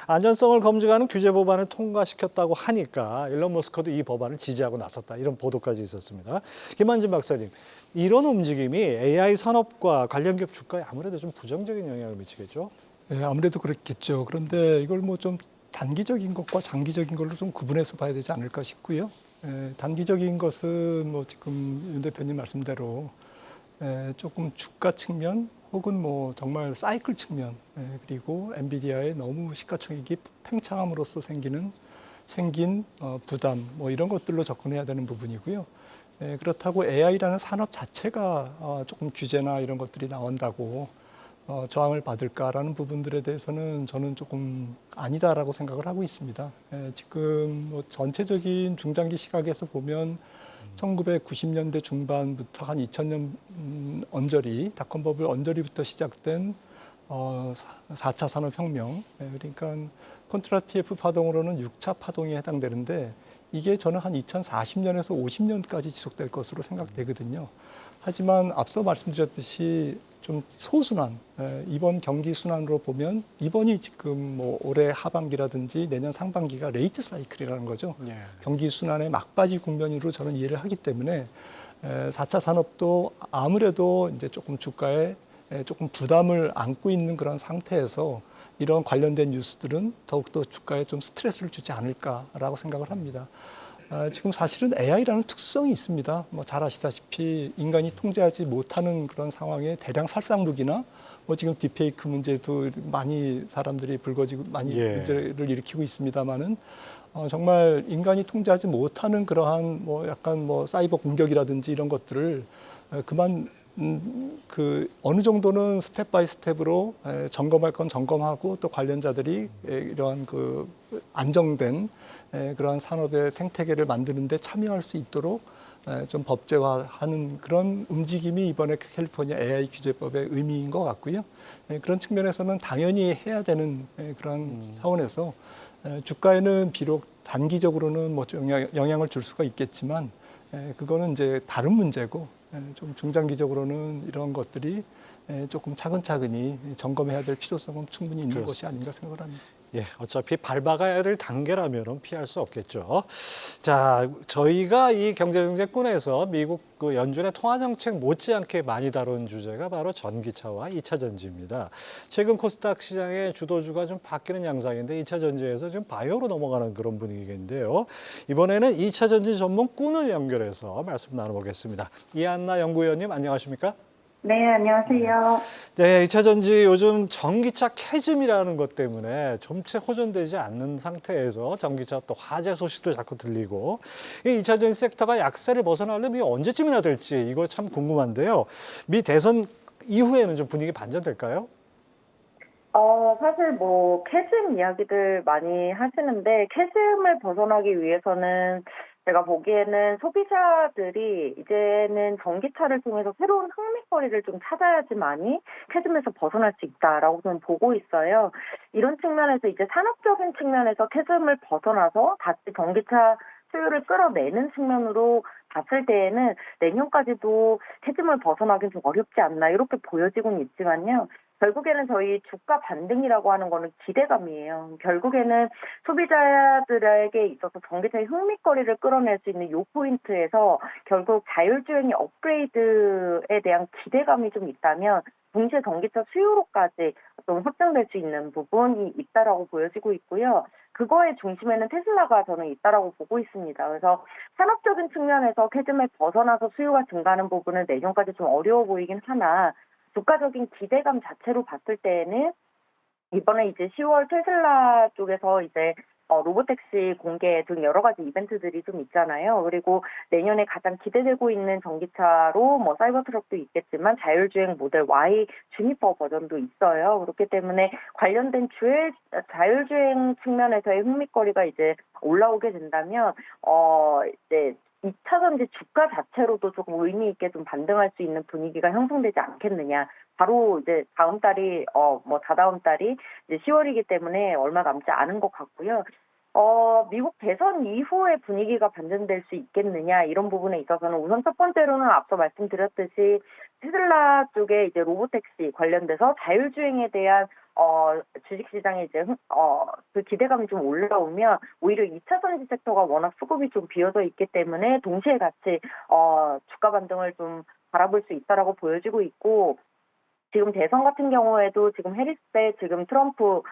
안전성을 검증하는 규제 법안을 통과시켰다고 하니까 일론 머스크도 이 법안을 지지하고 나섰다. 이런 보도까지 있었습니다. 김한진 박사님, 이런 움직임이 AI 산업과 관련 기업 주가에 아무래도 좀 부정적인 영향을 미치겠죠? 네, 아무래도 그렇겠죠. 그런데 이걸 뭐 좀 단기적인 것과 장기적인 걸로 좀 구분해서 봐야 되지 않을까 싶고요. 단기적인 것은 뭐 지금 윤 대표님 말씀대로 조금 주가 측면 혹은 뭐 정말 사이클 측면 그리고 엔비디아의 너무 시가총액이 팽창함으로써 생긴 부담 뭐 이런 것들로 접근해야 되는 부분이고요. 그렇다고 AI라는 산업 자체가 조금 규제나 이런 것들이 나온다고 저항을 받을까라는 부분들에 대해서는 저는 조금 아니다라고 생각을 하고 있습니다. 지금 뭐 전체적인 중장기 시각에서 보면 1990년대 중반부터 한 2000년 언저리, 닷컴 버블 언저리부터 시작된 4차 산업혁명, 그러니까 콘트라티에프 파동으로는 6차 파동에 해당되는데 이게 저는 한 2040년에서 50년까지 지속될 것으로 생각되거든요. 하지만 앞서 말씀드렸듯이 좀 소순환, 이번 경기 순환으로 보면 이번이 지금 뭐 올해 하반기라든지 내년 상반기가 레이트 사이클이라는 거죠. 예. 경기 순환의 막바지 국면으로 저는 이해를 하기 때문에 4차 산업도 아무래도 이제 조금 주가에 조금 부담을 안고 있는 그런 상태에서 이런 관련된 뉴스들은 더욱더 주가에 좀 스트레스를 주지 않을까라고 생각을 합니다. 지금 사실은 AI라는 특성이 있습니다. 뭐 잘 아시다시피 인간이 통제하지 못하는 그런 상황에 대량 살상무기나 뭐 지금 딥페이크 문제도 많이 사람들이 불거지고 많이 문제를 일으키고 있습니다만은 정말 인간이 통제하지 못하는 그러한 뭐 약간 뭐 사이버 공격이라든지 이런 것들을 그만 그 어느 정도는 스텝 바이 스텝으로 점검할 건 점검하고 또 관련자들이 이러한 그 안정된 그러한 산업의 생태계를 만드는 데 참여할 수 있도록 좀 법제화하는 그런 움직임이 이번에 캘리포니아 AI 규제법의 의미인 것 같고요. 그런 측면에서는 당연히 해야 되는 그런 차원에서 주가에는 비록 단기적으로는 뭐 좀 영향을 줄 수가 있겠지만 그거는 이제 다른 문제고 좀 중장기적으로는 이런 것들이 조금 차근차근히 점검해야 될 필요성은 충분히 있는 것이 아닌가 생각을 합니다. 예, 어차피 밟아가야 될 단계라면은 피할 수 없겠죠. 자, 저희가 이 경제정책군에서 미국 그 연준의 통화정책 못지않게 많이 다룬 주제가 바로 전기차와 2차 전지입니다. 최근 코스닥 시장의 주도주가 좀 바뀌는 양상인데 2차 전지에서 좀 바이오로 넘어가는 그런 분위기인데요. 이번에는 2차 전지 전문 꾼을 연결해서 말씀 나눠보겠습니다. 이한나 연구위원님 안녕하십니까? 네, 안녕하세요. 네, 2차 전지 요즘 전기차 캐즘이라는 것 때문에 좀채 호전되지 않는 상태에서 전기차 또 화재 소식도 자꾸 들리고 이 2차 전지 섹터가 약세를 벗어나려면 언제쯤이나 될지 이거 참 궁금한데요. 미 대선 이후에는 좀 분위기 반전될까요? 사실 뭐 캐즘 이야기들 많이 하시는데 캐즘을 벗어나기 위해서는 제가 보기에는 소비자들이 이제는 전기차를 통해서 새로운 흥미거리를 좀 찾아야지만이 캐즘에서 벗어날 수 있다라고 저는 보고 있어요. 이런 측면에서 이제 산업적인 측면에서 캐즘을 벗어나서 다시 전기차 수요를 끌어내는 측면으로 봤을 때에는 내년까지도 캐즘을 벗어나긴 좀 어렵지 않나 이렇게 보여지고는 있지만요. 결국에는 저희 주가 반등이라고 하는 거는 기대감이에요. 결국에는 소비자들에게 있어서 전기차의 흥미거리를 끌어낼 수 있는 요 포인트에서 결국 자율주행의 업그레이드에 대한 기대감이 좀 있다면 동시에 전기차 수요로까지 좀 확장될 수 있는 부분이 있다라고 보여지고 있고요. 그거의 중심에는 테슬라가 저는 있다라고 보고 있습니다. 그래서 산업적인 측면에서 캐즘을 벗어나서 수요가 증가하는 부분은 내년까지 좀 어려워 보이긴 하나 주가적인 기대감 자체로 봤을 때에는 이번에 이제 10월 테슬라 쪽에서 이제 로보택시 공개 등 여러 가지 이벤트들이 좀 있잖아요. 그리고 내년에 가장 기대되고 있는 전기차로 뭐 사이버 트럭도 있겠지만 자율주행 모델 Y 주니퍼 버전도 있어요. 그렇기 때문에 관련된 자율주행 측면에서의 흥미거리가 이제 올라오게 된다면 이제 2차 전지 주가 자체로도 조금 의미 있게 좀 반등할 수 있는 분위기가 형성되지 않겠느냐. 바로 이제 다음 달이 다다음 달이 이제 10월이기 때문에 얼마 남지 않은 것 같고요. 미국 대선 이후에 분위기가 반전될 수 있겠느냐 이런 부분에 있어서는 우선 첫 번째로는 앞서 말씀드렸듯이 테슬라 쪽에 이제 로보택시 관련돼서 자율주행에 대한 주식시장에 이제 그 기대감이 좀 올라오면 오히려 2차 전지 섹터가 워낙 수급이 좀 비어져 있기 때문에 동시에 같이 주가 반등을 좀 바라볼 수 있다라고 보여지고 있고 지금 대선 같은 경우에도 지금 해리스 대 지금 트럼프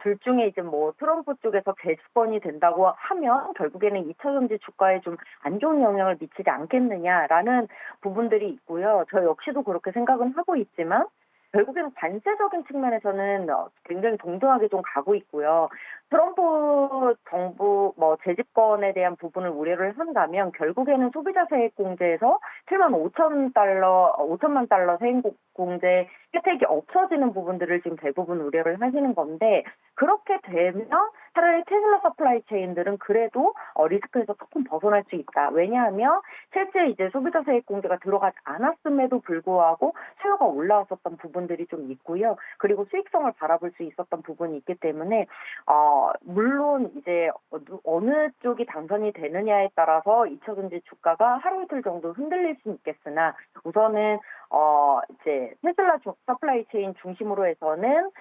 둘 중에 이제 뭐 트럼프 쪽에서 재집권이 된다고 하면 결국에는 2차 전지 주가에 좀 안 좋은 영향을 미치지 않겠느냐라는 부분들이 있고요. 저 역시도 그렇게 생각은 하고 있지만 결국에는 관세적인 측면에서는 굉장히 동등하게 좀 가고 있고요. 트럼프 정부 재집권에 대한 부분을 우려를 한다면 결국에는 소비자 세액 공제에서 5천만 달러 세액 공제 혜택이 없어지는 부분들을 지금 대부분 우려를 하시는 건데 그렇게 되면 차라리 테슬라 서플라이 체인들은 그래도 리스크에서 조금 벗어날 수 있다. 왜냐하면 실제 이제 소비자 세액 공제가 들어가지 않았음에도 불구하고 수요가 올라왔었던 부분들이 좀 있고요. 그리고 수익성을 바라볼 수 있었던 부분이 있기 때문에 물론 이제 어느 쪽이 당선이 되느냐에 따라서 2차 전지 주가가 하루 이틀 정도 흔들릴 수는 있겠으나 우선은 이제 테슬라 서플라이 체인 중심으로 해서는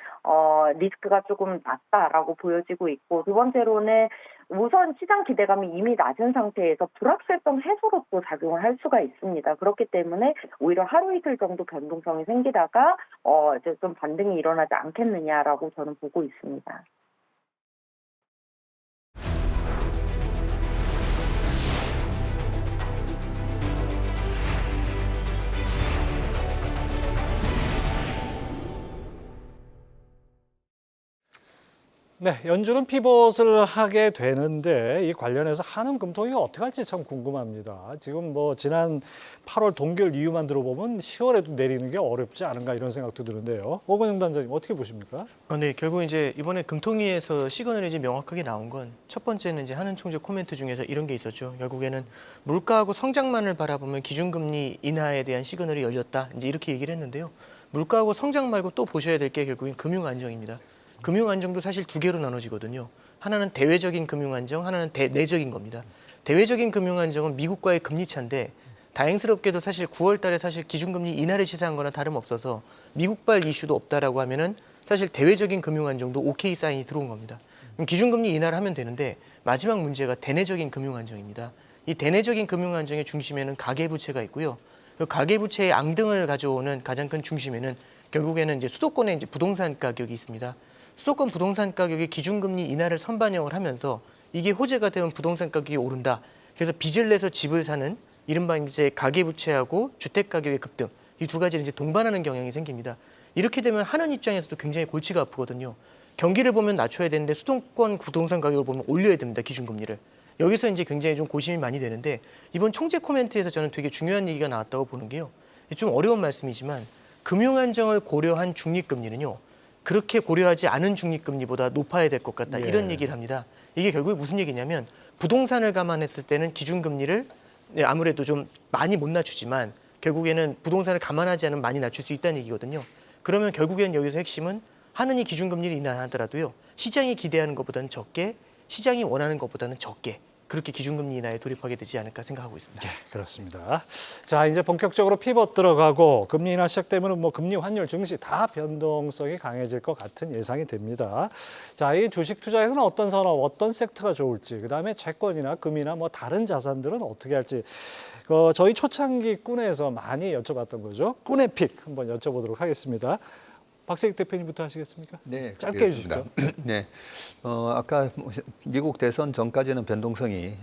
리스크가 조금 낮다라고 보여지고 있고 두 번째로는 우선 시장 기대감이 이미 낮은 상태에서 불확실성 해소로 또 작용을 할 수가 있습니다. 그렇기 때문에 오히려 하루 이틀 정도 변동성이 생기다가 이제 좀 반등이 일어나지 않겠느냐라고 저는 보고 있습니다. 네, 연준은 피벗을 하게 되는데 이 관련해서 한은 금통이 어떻게 할지 참 궁금합니다. 지금 뭐 지난 8월 동결 이유만 들어보면 10월에도 내리는 게 어렵지 않은가 이런 생각도 드는데요. 오건영 단장님 어떻게 보십니까? 네, 결국 이제 이번에 금통위에서 시그널이 명확하게 나온 건 첫 번째는 이제 한은 총재 코멘트 중에서 이런 게 있었죠. 결국에는 물가하고 성장만을 바라보면 기준금리 인하에 대한 시그널이 열렸다. 이제 이렇게 얘기를 했는데요. 물가하고 성장 말고 또 보셔야 될 게 결국엔 금융 안정입니다. 금융 안정도 사실 두 개로 나눠지거든요. 하나는 대외적인 금융 안정, 하나는 내적인 겁니다. 대외적인 금융 안정은 미국과의 금리 차인데 다행스럽게도 사실 9월 달에 사실 기준금리 인하를 시사한 거나 다름없어서 미국발 이슈도 없다라고 하면은 사실 대외적인 금융 안정도 오케이 사인이 들어온 겁니다. 그럼 기준금리 인하를 하면 되는데 마지막 문제가 대내적인 금융 안정입니다. 이 대내적인 금융 안정의 중심에는 가계부채가 있고요. 그 가계부채의 앙등을 가져오는 가장 큰 중심에는 결국에는 이제 수도권의 이제 부동산 가격이 있습니다. 수도권 부동산 가격이 기준금리 인하를 선반영을 하면서 이게 호재가 되면 부동산 가격이 오른다. 그래서 빚을 내서 집을 사는 이른바 이제 가계부채하고 주택 가격의 급등 이 두 가지를 이제 동반하는 경향이 생깁니다. 이렇게 되면 하는 입장에서도 굉장히 골치가 아프거든요. 경기를 보면 낮춰야 되는데 수도권 부동산 가격을 보면 올려야 됩니다. 기준금리를. 여기서 이제 굉장히 좀 고심이 많이 되는데 이번 총재 코멘트에서 저는 되게 중요한 얘기가 나왔다고 보는 게요. 좀 어려운 말씀이지만 금융 안정을 고려한 중립금리는요. 그렇게 고려하지 않은 중립금리보다 높아야 될 것 같다. 이런 얘기를 합니다. 이게 결국에 무슨 얘기냐면 부동산을 감안했을 때는 기준금리를 아무래도 좀 많이 못 낮추지만 결국에는 부동산을 감안하지 않으면 많이 낮출 수 있다는 얘기거든요. 그러면 결국에는 여기서 핵심은 하느니 기준금리를 인하하더라도요. 시장이 기대하는 것보다는 적게, 시장이 원하는 것보다는 적게 그렇게 기준금리 인하에 돌입하게 되지 않을까 생각하고 있습니다. 네, 그렇습니다. 자, 이제 본격적으로 피벗 들어가고 금리 인하 시작되면 뭐 금리, 환율, 증시 다 변동성이 강해질 것 같은 예상이 됩니다. 자, 이 주식 투자에서는 어떤 산업, 어떤 섹터가 좋을지, 그다음에 채권이나 금이나 뭐 다른 자산들은 어떻게 할지 저희 초창기 꾼에서 많이 여쭤봤던 거죠. 꾼의 픽 한번 여쭤보도록 하겠습니다. 박세익 대표님부터 하시겠습니까? 네, 짧게 그렇습니다. 해주십시오. 네, 아까 미국 대선 전까지는 변동성이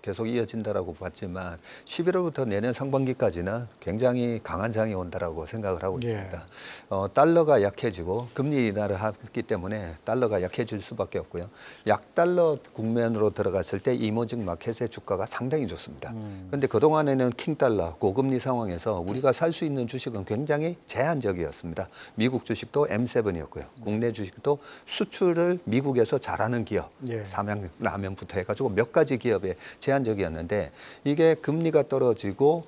계속 이어진다라고 봤지만 11월부터 내년 상반기까지는 굉장히 강한 장이 온다라고 생각을 하고 있습니다. 달러가 약해지고 금리 인하를 했기 때문에 달러가 약해질 수밖에 없고요. 약달러 국면으로 들어갔을 때 이머징 마켓의 주가가 상당히 좋습니다. 그런데 그동안에는 킹달러, 고금리 상황에서 우리가 살 수 있는 주식은 굉장히 제한적이었습니다. 미국 주식도 M7이었고요. 국내 주식도 수출을 미국에서 잘하는 기업, 삼양라면부터 해가지고 몇 가지 기업에 제한적이었는데 이게 금리가 떨어지고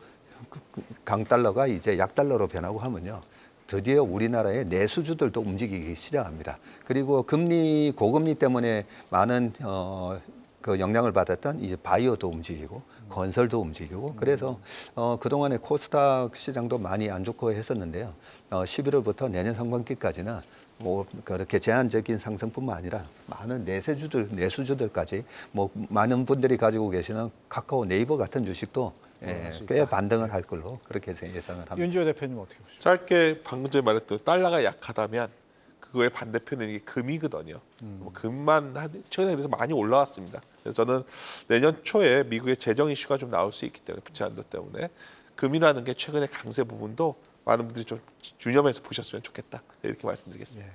강달러가 이제 약달러로 변하고 하면요. 드디어 우리나라의 내수주들도 움직이기 시작합니다. 그리고 고금리 때문에 많은 그 영향을 받았던 이제 바이오도 움직이고 건설도 움직이고 그래서 그동안에 코스닥 시장도 많이 안 좋고 했었는데요. 11월부터 내년 상반기까지는 뭐 그렇게 제한적인 상승뿐만 아니라 많은 내수주들까지 뭐 많은 분들이 가지고 계시는 카카오, 네이버 같은 주식도 꽤 반등을 할 걸로 그렇게 예상을 합니다. 윤지호 대표님 어떻게 보십니까? 짧게 방금 전에 말했던 달러가 약하다면 그거의 반대편은 이게 금이거든요. 금만 최근에 그래서 많이 올라왔습니다. 그래서 저는 내년 초에 미국의 재정 이슈가 좀 나올 수 있기 때문에 부채 한도 때문에 금이라는 게 최근에 강세 부분도 많은 분들이 좀 유념해서 보셨으면 좋겠다. 이렇게 말씀드리겠습니다.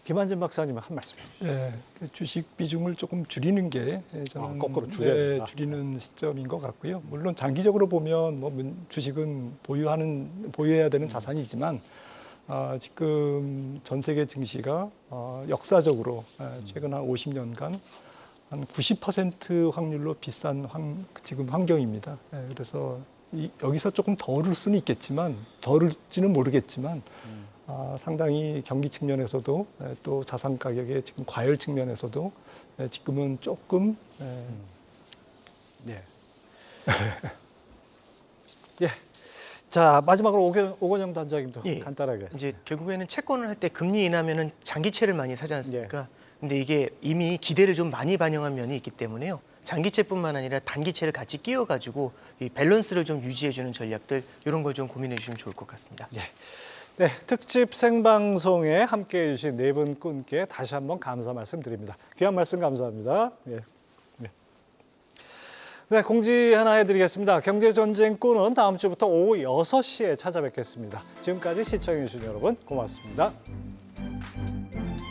김한진 박사님 한 말씀 해주시죠. 네, 주식 비중을 조금 줄이는 게 저는 거꾸로 줄여야 된다. 줄이는 시점인 것 같고요. 물론 장기적으로 보면 뭐 주식은 보유해야 되는 자산이지만 지금 전 세계 증시가 역사적으로 최근 한 50년간 한 90% 확률로 비싼 지금 환경입니다. 그래서 여기서 조금 더 오를 수는 있겠지만 더 오를지는 모르겠지만 상당히 경기 측면에서도 또 자산 가격의 지금 과열 측면에서도 지금은 조금 네. 예. 자, 마지막으로 오건영 단장님도 간단하게. 이제 결국에는 채권을 할 때 금리 인하면은 장기채를 많이 사지 않습니까? 근데 이게 이미 기대를 좀 많이 반영한 면이 있기 때문에요. 장기채뿐만 아니라 단기채를 같이 끼워가지고 이 밸런스를 좀 유지해주는 전략들 이런 걸 좀 고민해 주시면 좋을 것 같습니다. 네, 특집 생방송에 함께해 주신 네 분 꾼께 다시 한번 감사 말씀드립니다. 귀한 말씀 감사합니다. 네, 공지 하나 해드리겠습니다. 경제전쟁꾼은 다음 주부터 오후 6시에 찾아뵙겠습니다. 지금까지 시청해 주신 여러분 고맙습니다.